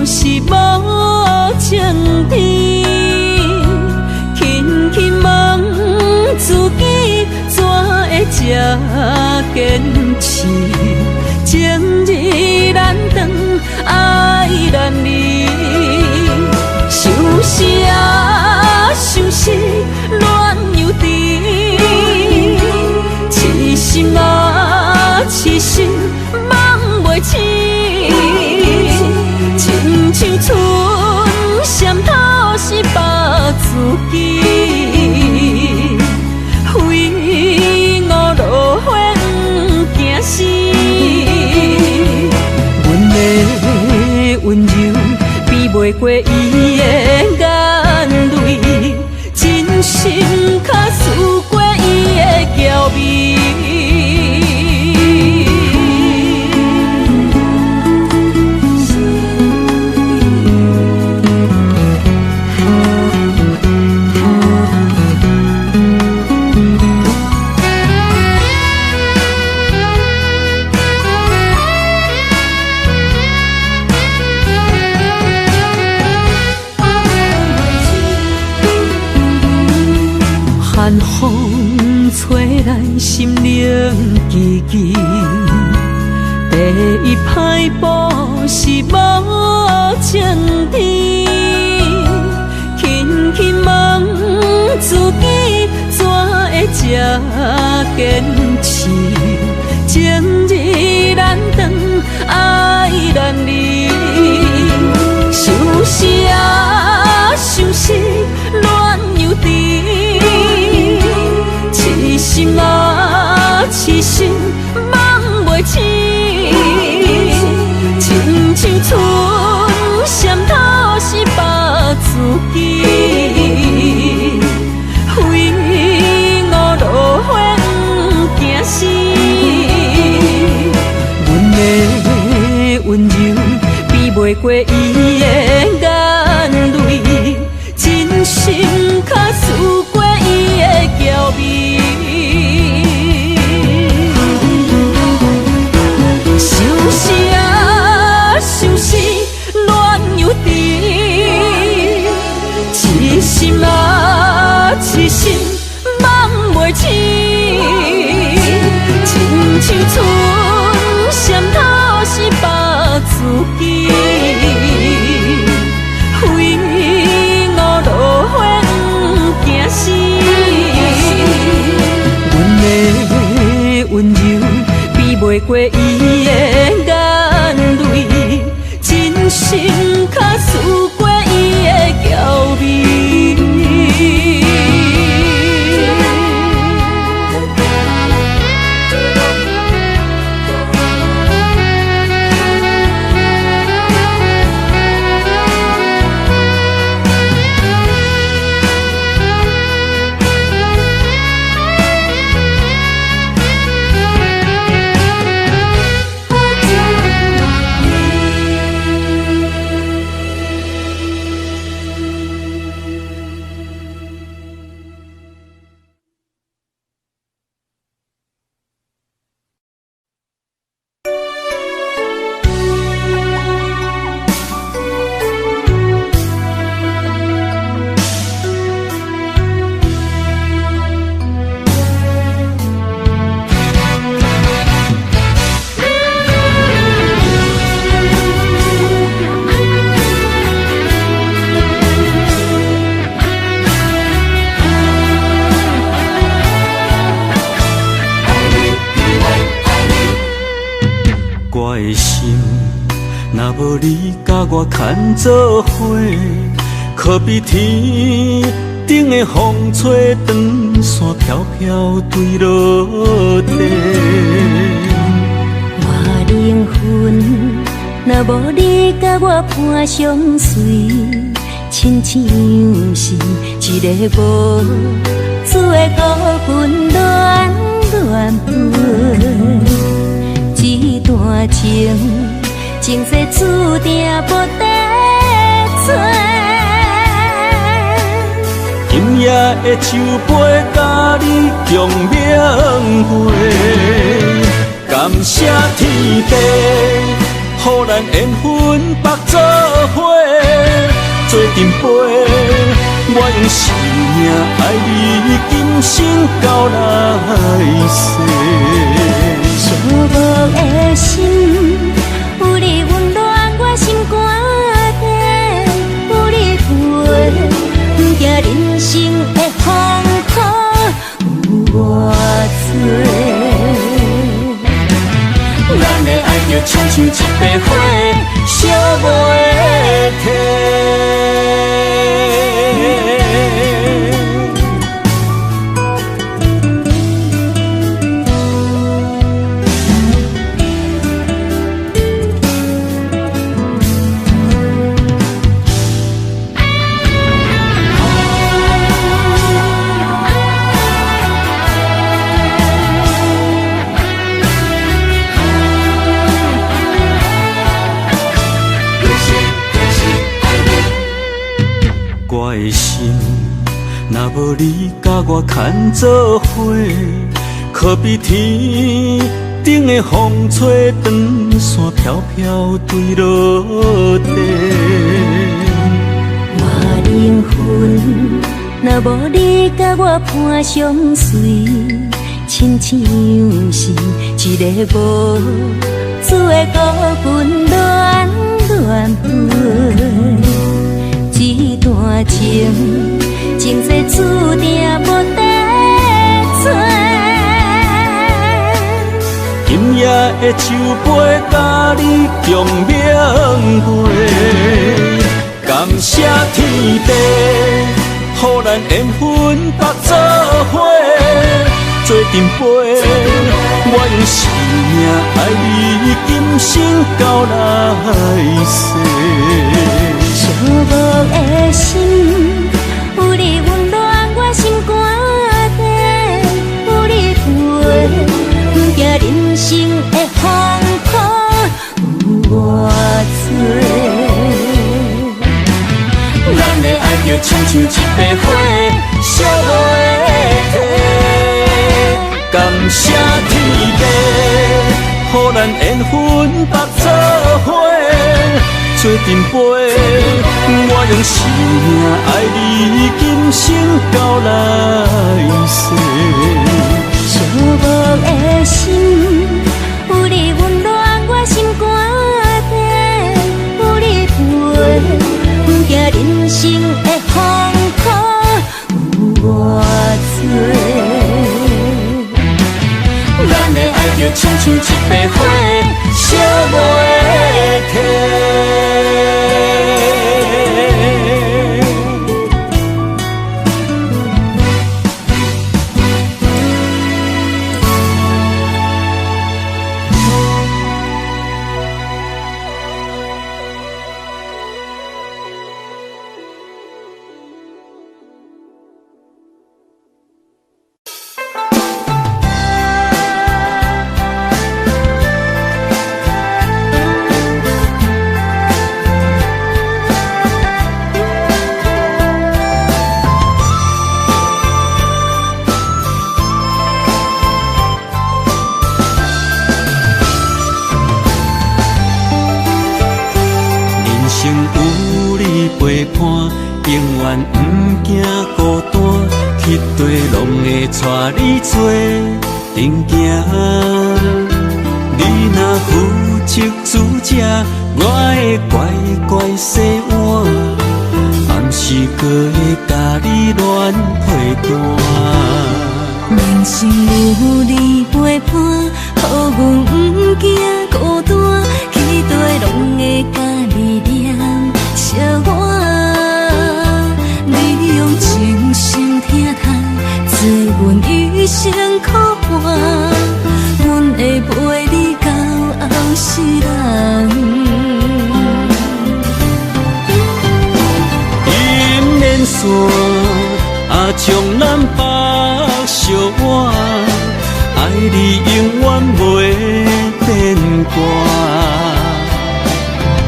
是无情天，轻轻问自己怎会这坚持？情义难断，爱难离，想死啊，想死，恋又甜，痴心啊，痴心，梦袂醒，亲像春闪透是白自己，非我落花不惊死。温柔比袂过伊的眼泪，真心较输过伊的娇媚。寒风吹来，心灵寂寂。第一摆步是无情天，轻轻问自己怎会这坚持？情义难断，爱难离，想死啊，想死，恋又甜。痴心啊，痴心，梦袂醒，亲像春闪透是白自己，非我落花不惊死。阮的温柔比袂过伊的眼泪，真心较输过伊的娇媚。想死啊，想死，恋又甜，痴心啊，痴心，梦袂醒，亲像春闪透是白自己，非我落花不惊死。阮的温柔比袂过伊的眼泪，真心较输过伊的娇媚。我的心，若无你甲我牵做伙，可比天顶的风吹长线飘飘坠落地。我灵魂，若无你甲我伴相随，亲像是一个无主的孤魂乱乱飞。这段情，前世注定无得做。今夜的酒杯，甲你共鸣杯，感谢天地，予咱缘分绑做伙，做阵陪。我用生命爱你，今生到来世。寂寞的心，有你温暖我心肝底，有你陪，不惊人生的风雨有偌多。咱的爱就亲像一杯火，烧袂停。我的心，若无你甲我牵做伙，可比天顶的风吹长线飘飘坠落地。我灵魂，若无你甲我伴相随，亲像是一个无主的孤魂乱乱飞。一段情，前世注定无得找。今夜的酒杯，甲你共明月。感谢天地，予咱缘分绑做伙，做阵陪。我用生命爱你，今生到来世。寂寞的心，有你温暖我心肝底，有你陪，不惊人生的风雨有偌多。咱的爱就亲像一杯火，烧袂停。感谢天地，予咱缘分绑做伙。做阵陪，我用生命爱你，今生到来世。寂寞的心，有你温暖我心肝底，有你陪，不惊人生的风雨有偌多。咱的爱就亲像一杯火，烧袂停。永远不惊孤单，迄地拢会带你做阵行。你若负责主者，我会乖乖洗碗，暗时搁会甲你乱配单。人生有你陪伴，予阮不惊孤单，迄地拢会甲你念相伴。你用真心疼叹，做阮余生苦伴，阮会陪你到后世人。银莲线将咱绑相偎，爱你永远袂变卦。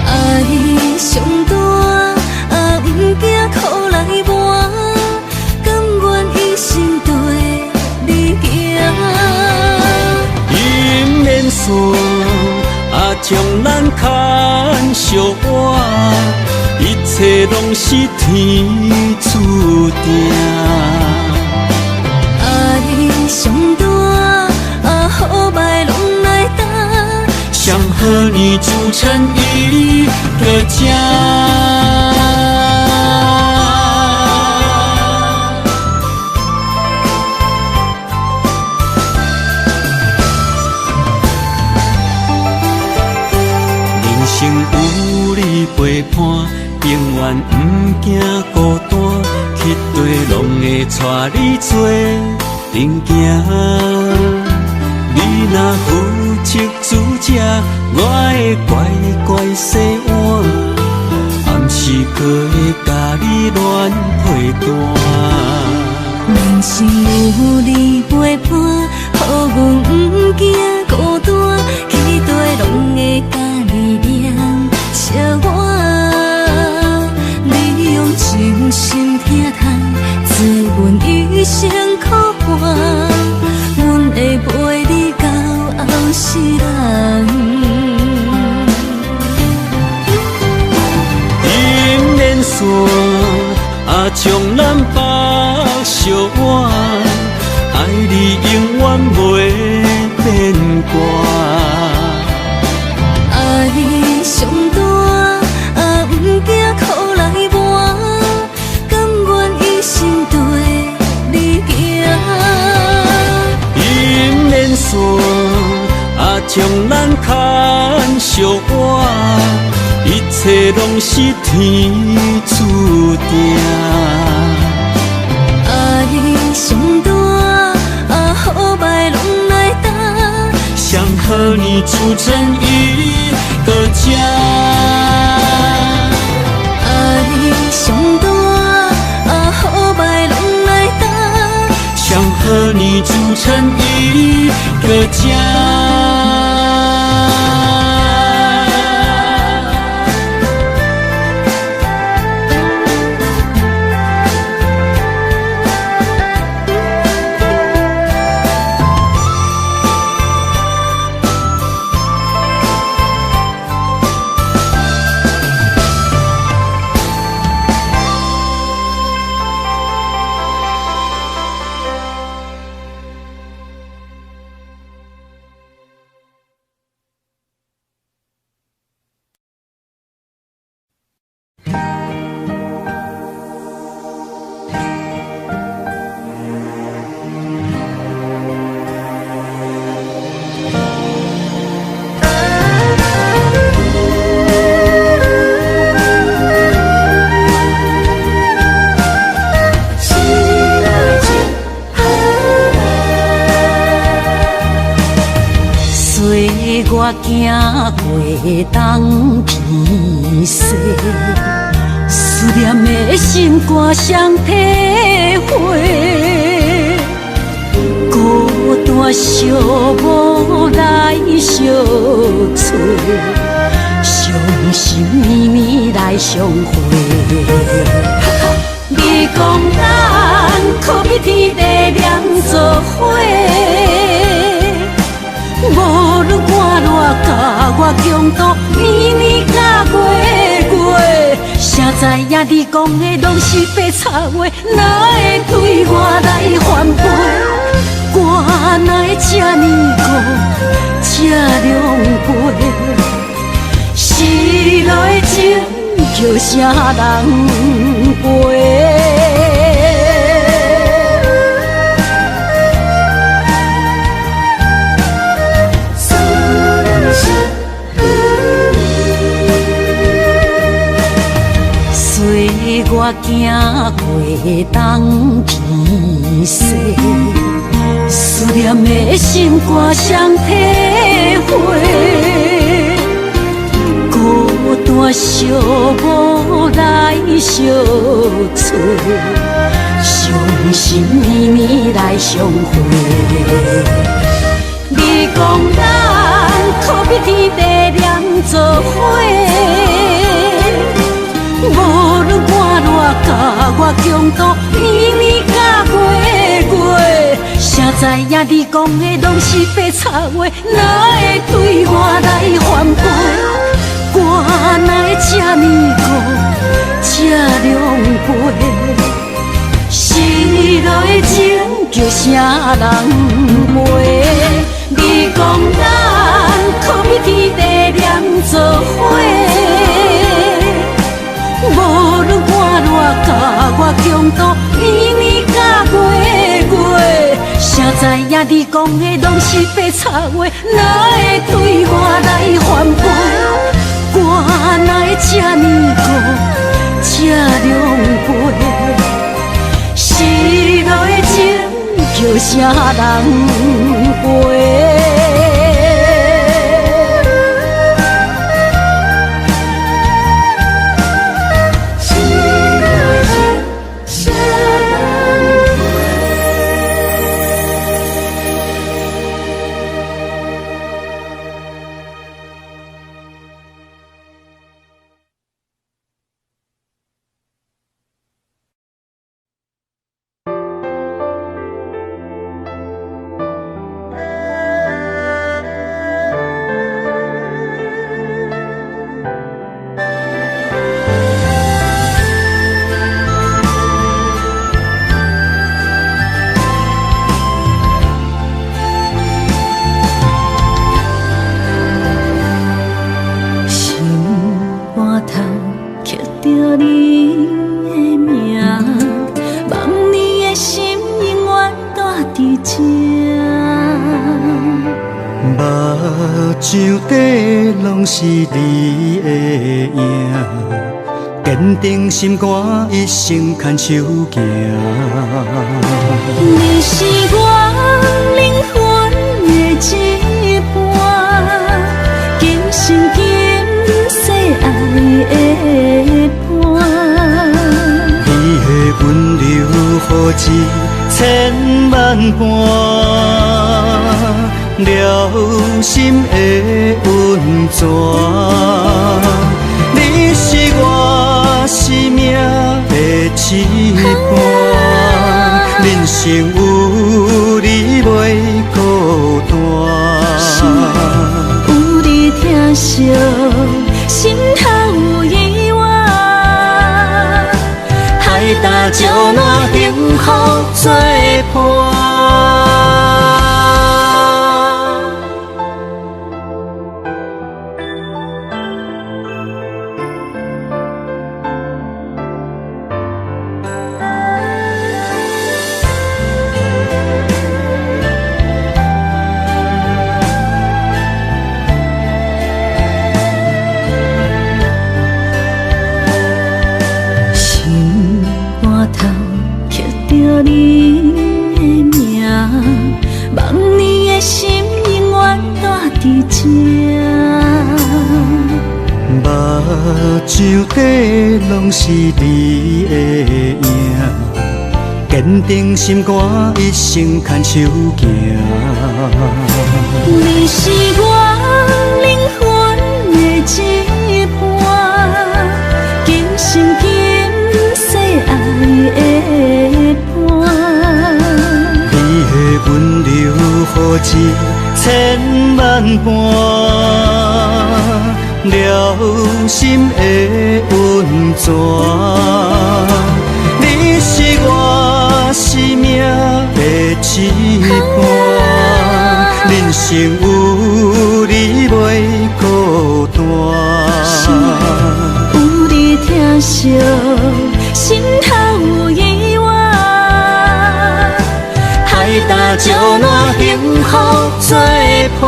爱上大，不惊苦来磨，甘愿一生对你行。银莲线拢是天注定。爱上大，好歹拢来担。上好年祖产伊个正。人生有你陪伴，永远不惊孤单，去地拢会带你做阵行。你若负责主食，我会乖乖洗碗，暗时搁会甲你暖被单。人生有你陪伴，予阮不惊孤单，去地拢会甲你念相偎。你用真心疼痛，做阮一生苦伴，阮会陪你到后世人。姻缘线将咱绑相偎，爱你永远袂变卦。爱上大，不惊苦来磨，甘愿一生对你行。姻缘线将咱牵相偎，一切拢是天注定。爱上大，好歹拢来担。上好年出征伊个正。爱上大，好歹拢来担。上好年出征伊个正。我行过东偏西，思念的心肝双体会，孤单寂寞来相找，伤心绵绵来相会。你讲咱可比天地两作伙。无论我偌甲我强度，年年甲月月，谁知影你讲的拢是白插话，哪会对我来反背？我哪会这呢孤，这狼狽？失落的情叫啥人陪？我行过东偏西，思念的心肝双体会，孤单寂寞来相找，伤心绵绵来相会。你讲咱可比天地两作伙。无论我偌甲我强度，年年甲月月，谁知影你讲的拢是白插话，哪会对我来反背？我哪会这呢孤，这失落的情叫啥人陪？你讲咱可比天地念做伙，无论我偌甲我强度，年年甲月月，谁知影你讲的拢是白插话，哪会对我来反背？我哪会这呢孤，这狼狽？失落的情叫啥人陪？上底拢是你的影，坚定心肝，一生牵手行。你是我灵魂的一半，今生今世爱的伴。你的温柔好似千万般。了心的温泉，你是我生命的翅膀，人生有你袂孤单。有你疼惜，心头有意外，海大石烂幸福作伴。上底拢是你的影，坚定心肝，一生牵手行。你是我灵魂的一半，今生今世爱的伴。你的温柔好似千万般。了心的温泉，你是我生命的翅膀，人生有你袂孤单。有你疼惜，心头有意外，海大石烂幸福作伴。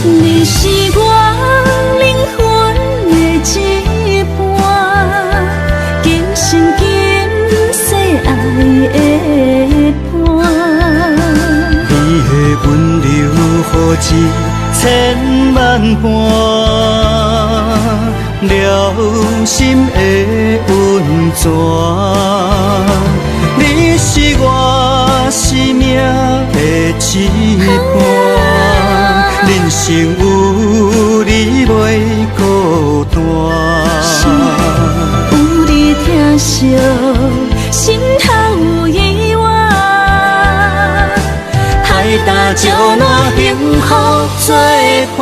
你是我灵魂的一半，今生今世爱的伴。你的温柔好似千万般，了心的温泉。你是我生命的翅膀。人生有你袂孤单，有你疼惜，心头有意外，海大石烂幸福作伴。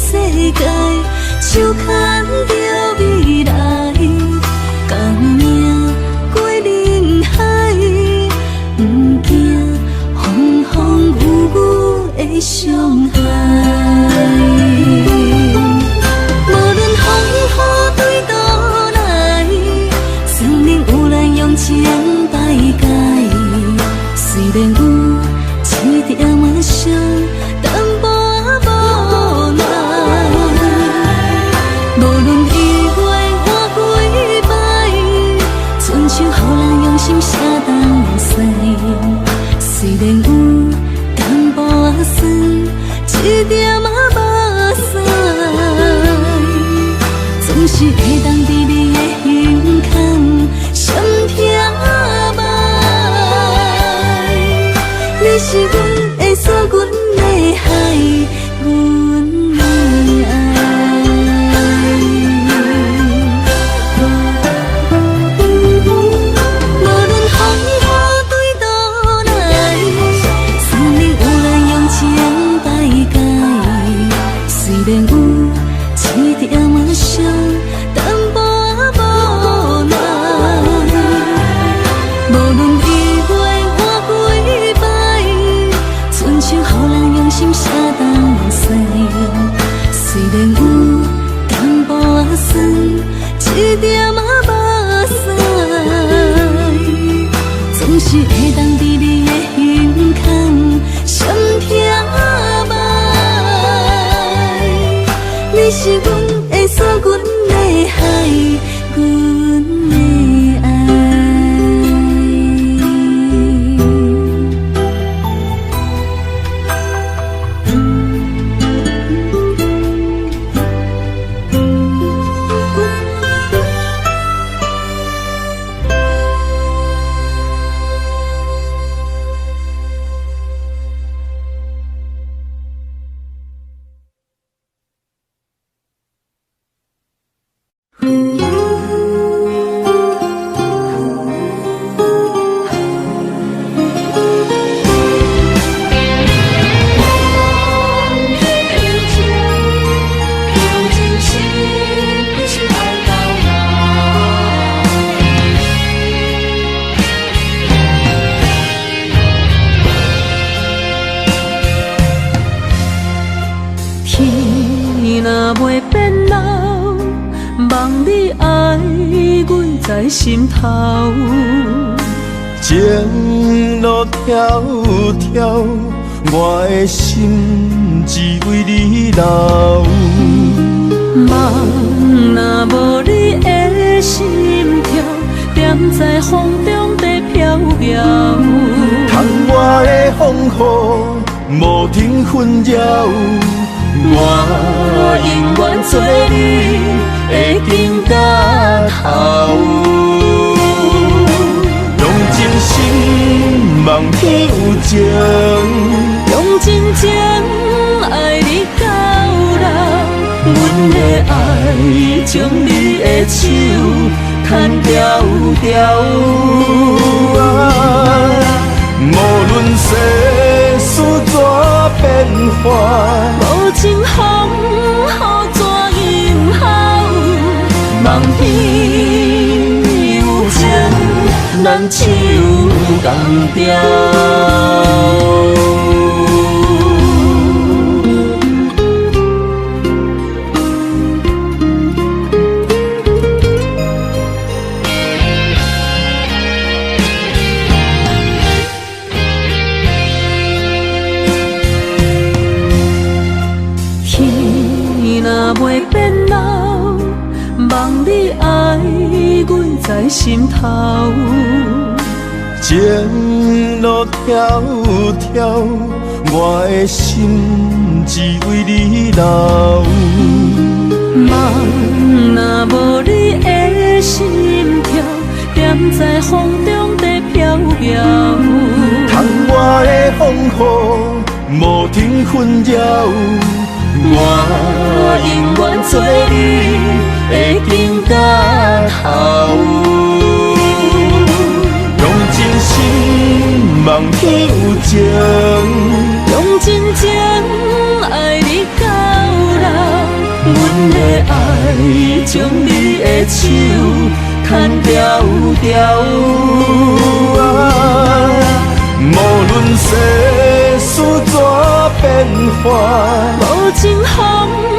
世界，手牵着未来，共命过人海，不惊风风雨雨的伤害。无论风雨对倒来，算命有咱用情摆解。虽然有一点仔伤，淡薄仔无奈。无论意外换几摆，亲像予人用心写东西。虽然有淡薄仔酸，一点仔目屎，总是会当伫你的胸腔闪听麦。你是阮的锁，阮的海，阮的爱。无论风雨对倒来，算命有咱用情摆解。虽然有一点仔伤，淡薄仔无奈。无论意外换几摆，亲像予人用心写东西。虽然有淡薄仔酸，一点仔目屎，总是会当伫你的胸腔闪听麦。你是阮的锁，阮的海，阮的爱。天若袂变老，望你爱阮在心头。情路迢迢，我的心只为你留。梦若无你的心跳，踮在风中在飘摇。窗外的风雨无停纷扰，我永远做你的情到头。用真心望天有情，用真情爱你到老。阮的爱将你的手牵条条。无论世事怎变化，无情风雨怎迎候？梦边有情，咱手共调。天若袂变老，望你爱阮在心头。情路迢迢，我的心只为你留。梦若无你的心跳，踮在风中在飘摇。窗外的风雨无停纷扰，我永远做你的情到头。用真心望天有情，用真情爱你到老。将你的手牵条条。无论世事怎变化，无情风雨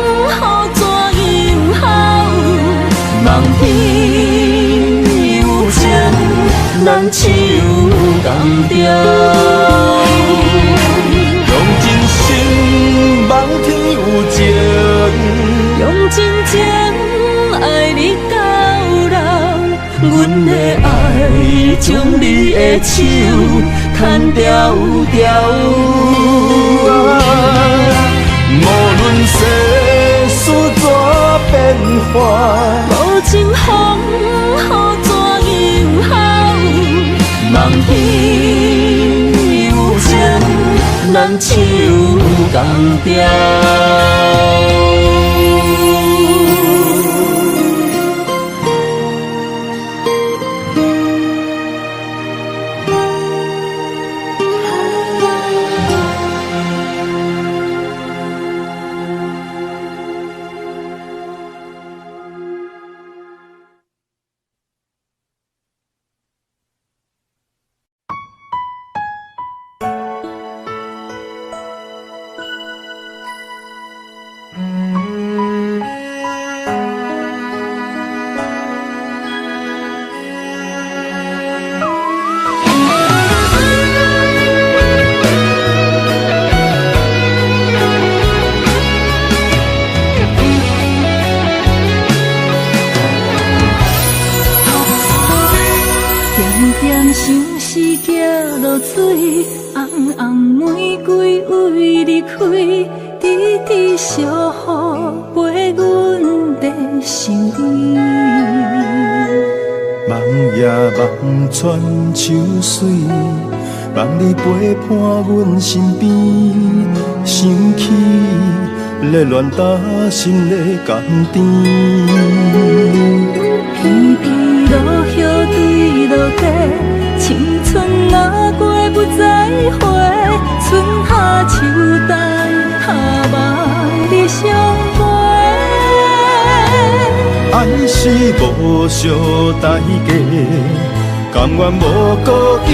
怎迎候，梦天有情，咱手共着。用真心望天有情，用真情爱你到老，阮的爱将你的手牵条条。无论世事怎变化，无情风雨怎迎候，梦天有情，咱手共着。红红玫瑰为你开，滴滴小雨陪阮在想你。梦夜梦穿秋水，梦你陪伴阮身边，想起热恋打心的甘甜。片片落叶对落地，青春若过不再回，春夏秋冬下梦你相陪。爱是无相代价，甘愿无顾一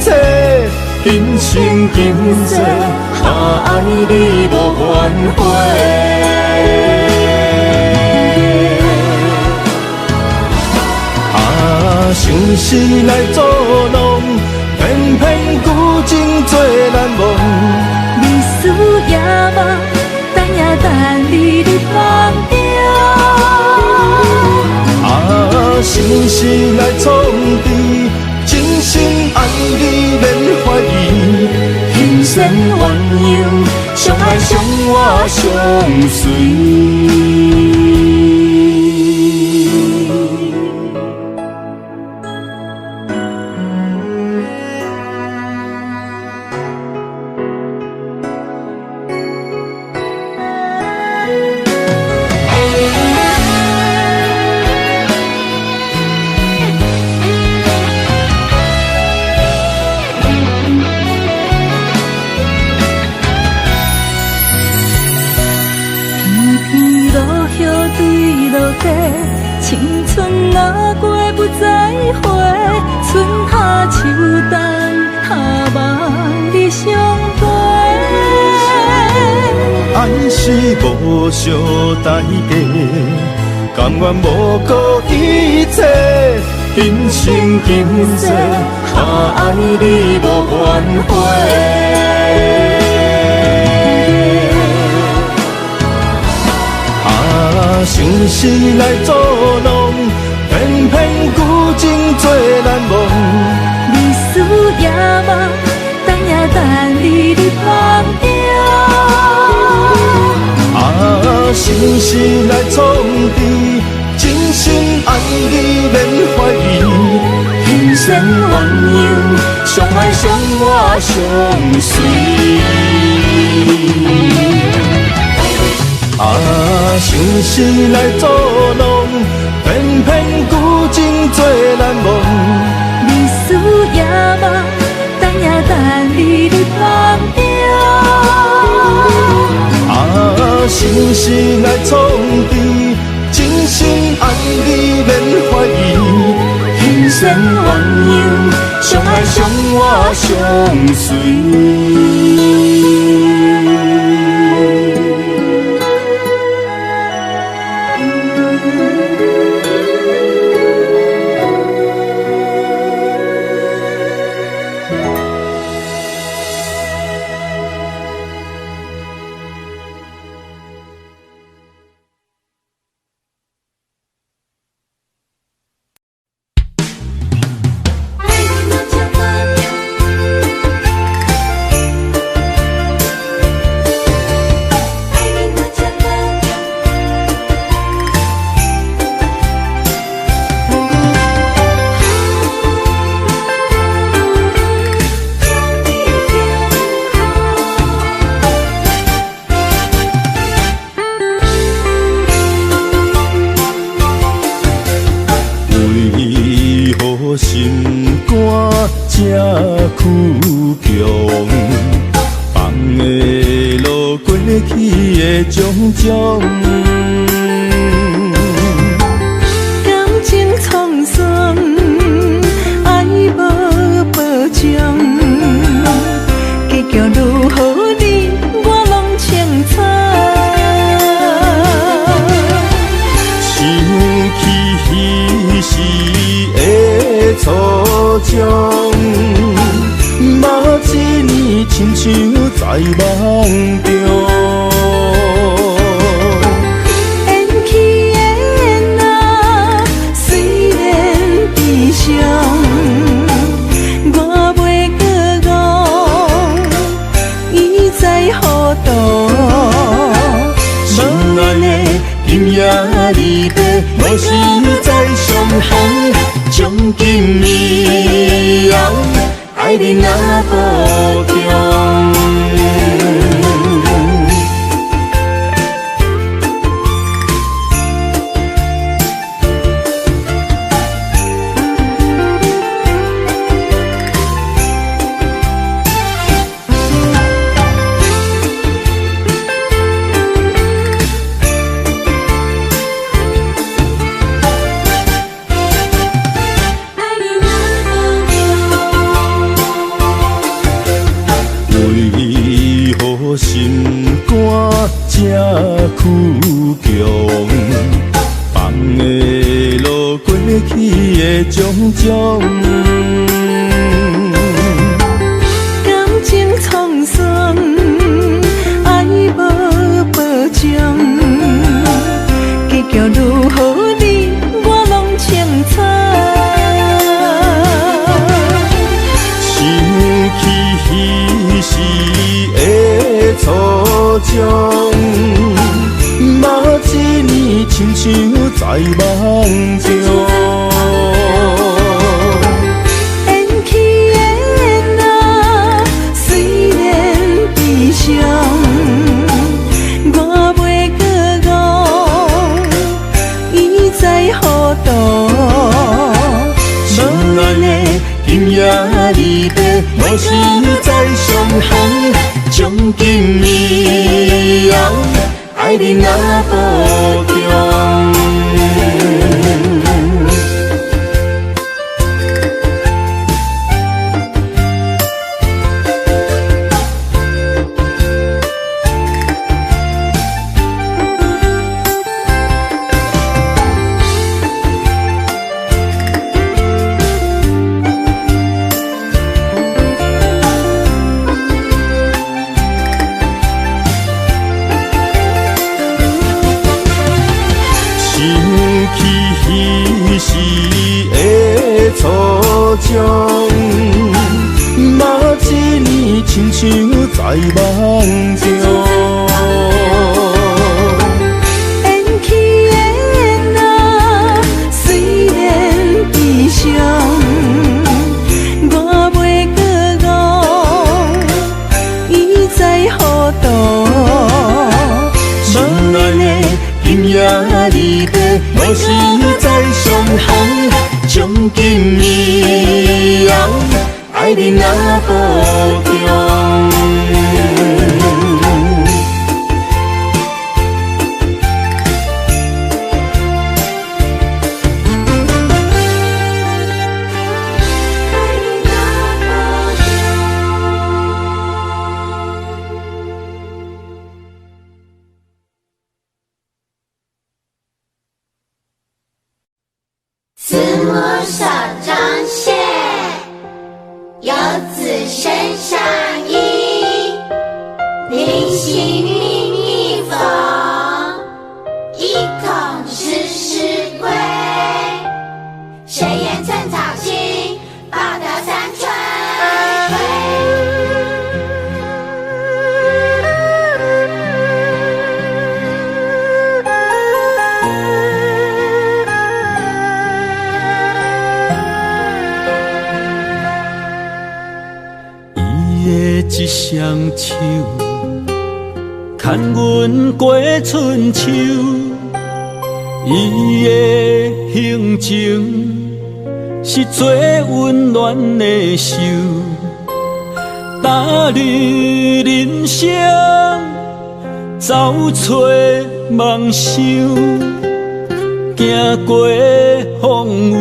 切，今生今世，爱你无反悔。相思来作弄，偏偏旧情做难忘。日思夜梦，等呀等你的梦中。相思来创治，真心爱你免怀疑。心生鸳鸯，相爱相活相随。青春若过不再回，春夏秋冬下梦你相陪。爱是无相代价，甘愿无顾一切，今生今世，爱你无反悔。相思来作弄，偏偏旧情做难忘。日思夜梦，等呀等你的梦中。相思来创治，真心爱你免怀疑。心生鸳鸯，相爱相活相随。相思来作弄，偏偏旧情做难忘。日思夜梦，等呀等你的梦中。相思来创治，真心爱你免怀疑，天生鸳鸯，相爱相活相随。我所彰显，游子身上衣，临行命一逢，一孔迟迟归。谁言寸草心，报得三春晖。一双手，牵阮过春秋。伊的行程是最温暖的手，踏入人生，走出梦想，行过风雨，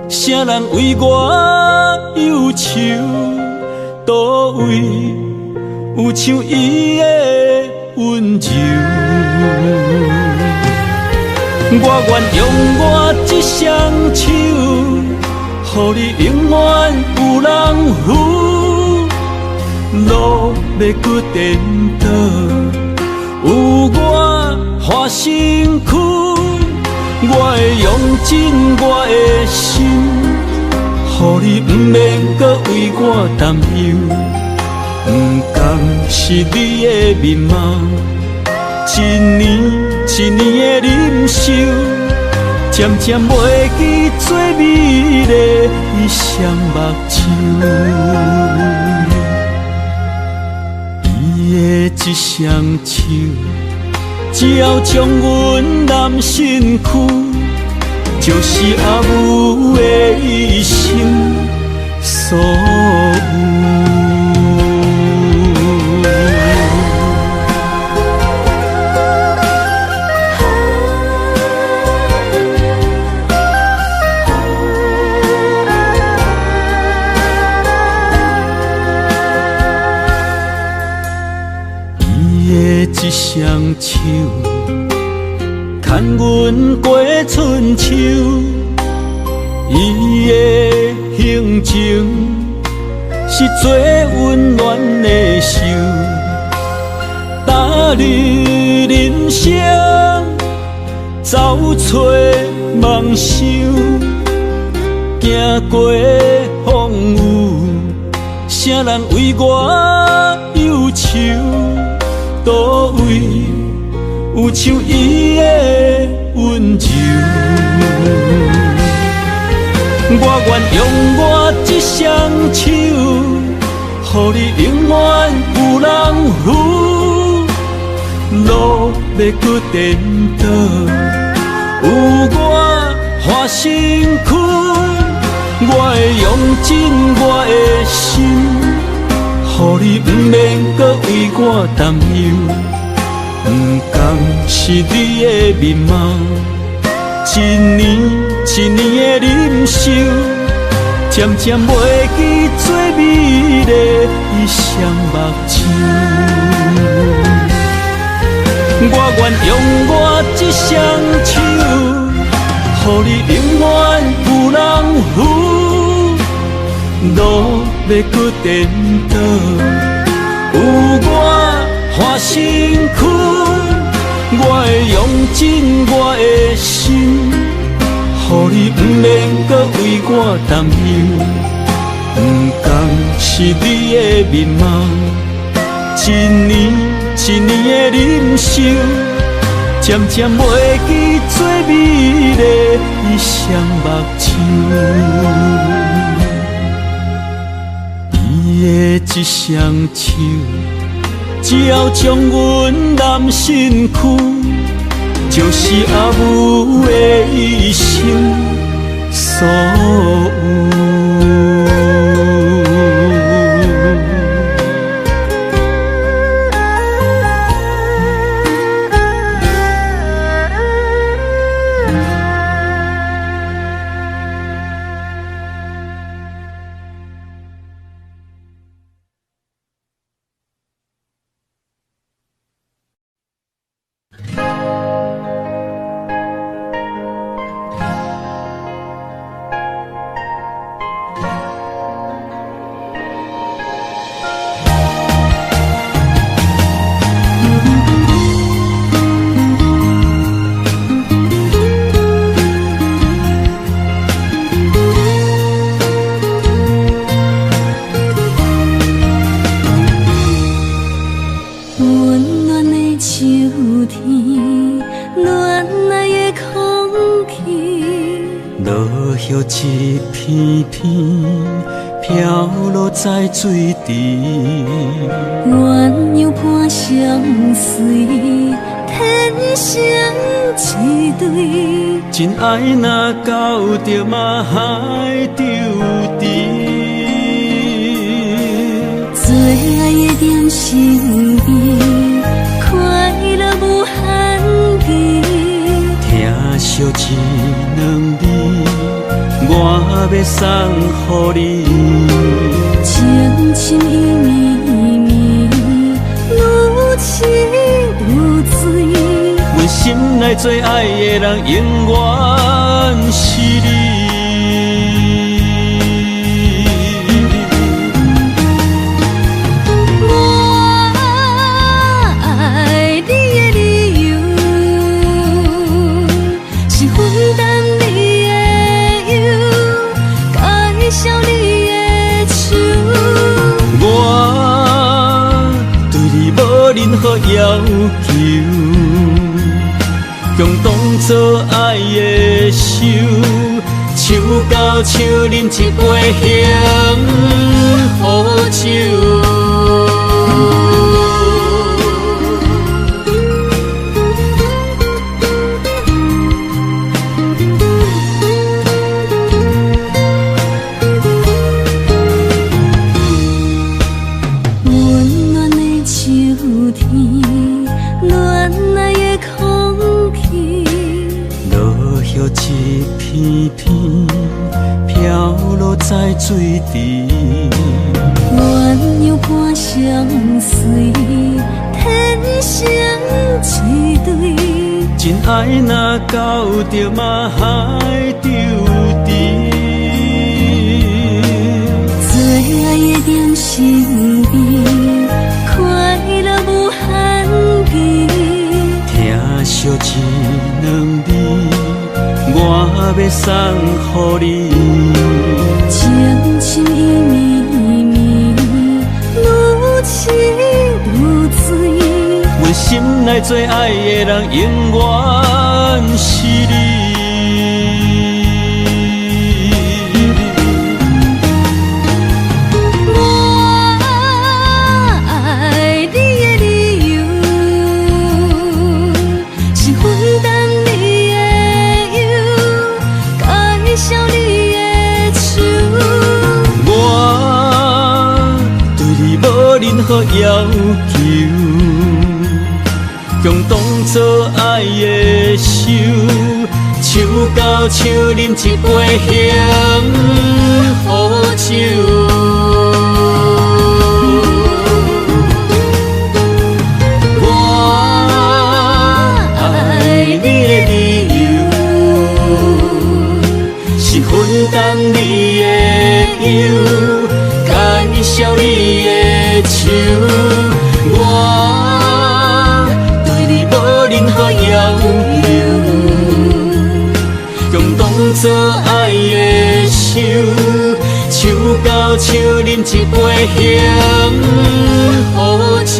啥人为我忧愁？倒位有像伊的温柔？我愿用我这双手，予你永远有人扶。路要搁颠倒，有我花身躯，我会用尽我的心。予你不免搁为我担忧，不甘是你的面貌，一年一年的忍受，渐渐袂记最美丽的双目睭。伊的一双手，只要将阮揽身躯，就是阿母的一生所有。伊的一双手，牵阮过春秋。伊的行程是最温暖的手，踏入人生，走出梦想，行过风雨，啥人为我忧愁？倒位有像伊的温柔？我愿用我这双手，予你永远有人扶。路要搁颠倒，有我花身躯，我会用尽我的心，予你不免搁为我担忧。不甘是你的面貌，一年一年的忍受，渐渐袂记最美丽的双目睭。我愿用我这双手，予你永远有人扶。路要搁颠倒，有我花身躯，我会用尽我的心，予你不免搁为我担忧。不甘是你的面貌，一年一年的忍受，渐渐袂记最美丽的双目睭。伊的一双手，只要将阮揽身躯，就是阿母的一生所有。落叶一片片，飘落在水池。鸳鸯伴相随，天生一对。真爱若到着嘛海丢低。最爱的点心边，快乐无限期。听惜一两字，我要送予你。情深意绵绵，愈痴愈醉。阮心内最爱的人，永远是你。任何要求，共当作爱的手，手到手饮一杯幸福酒。一片片飘落在水池，鸳鸯伴相随，天生一对。真爱若到着嘛海丢低。最爱的点心边，快乐无限期。听惜一两字，我要送予你。情深意绵绵，愈痴愈醉。阮心内最爱的人，永远是你。任何要求，共当作爱的手，手到手饮一杯幸福酒。我爱你的理由，是分担你的忧，感谢你的。我对你无任何要求，共当作爱的手，手到手饮一杯幸福酒。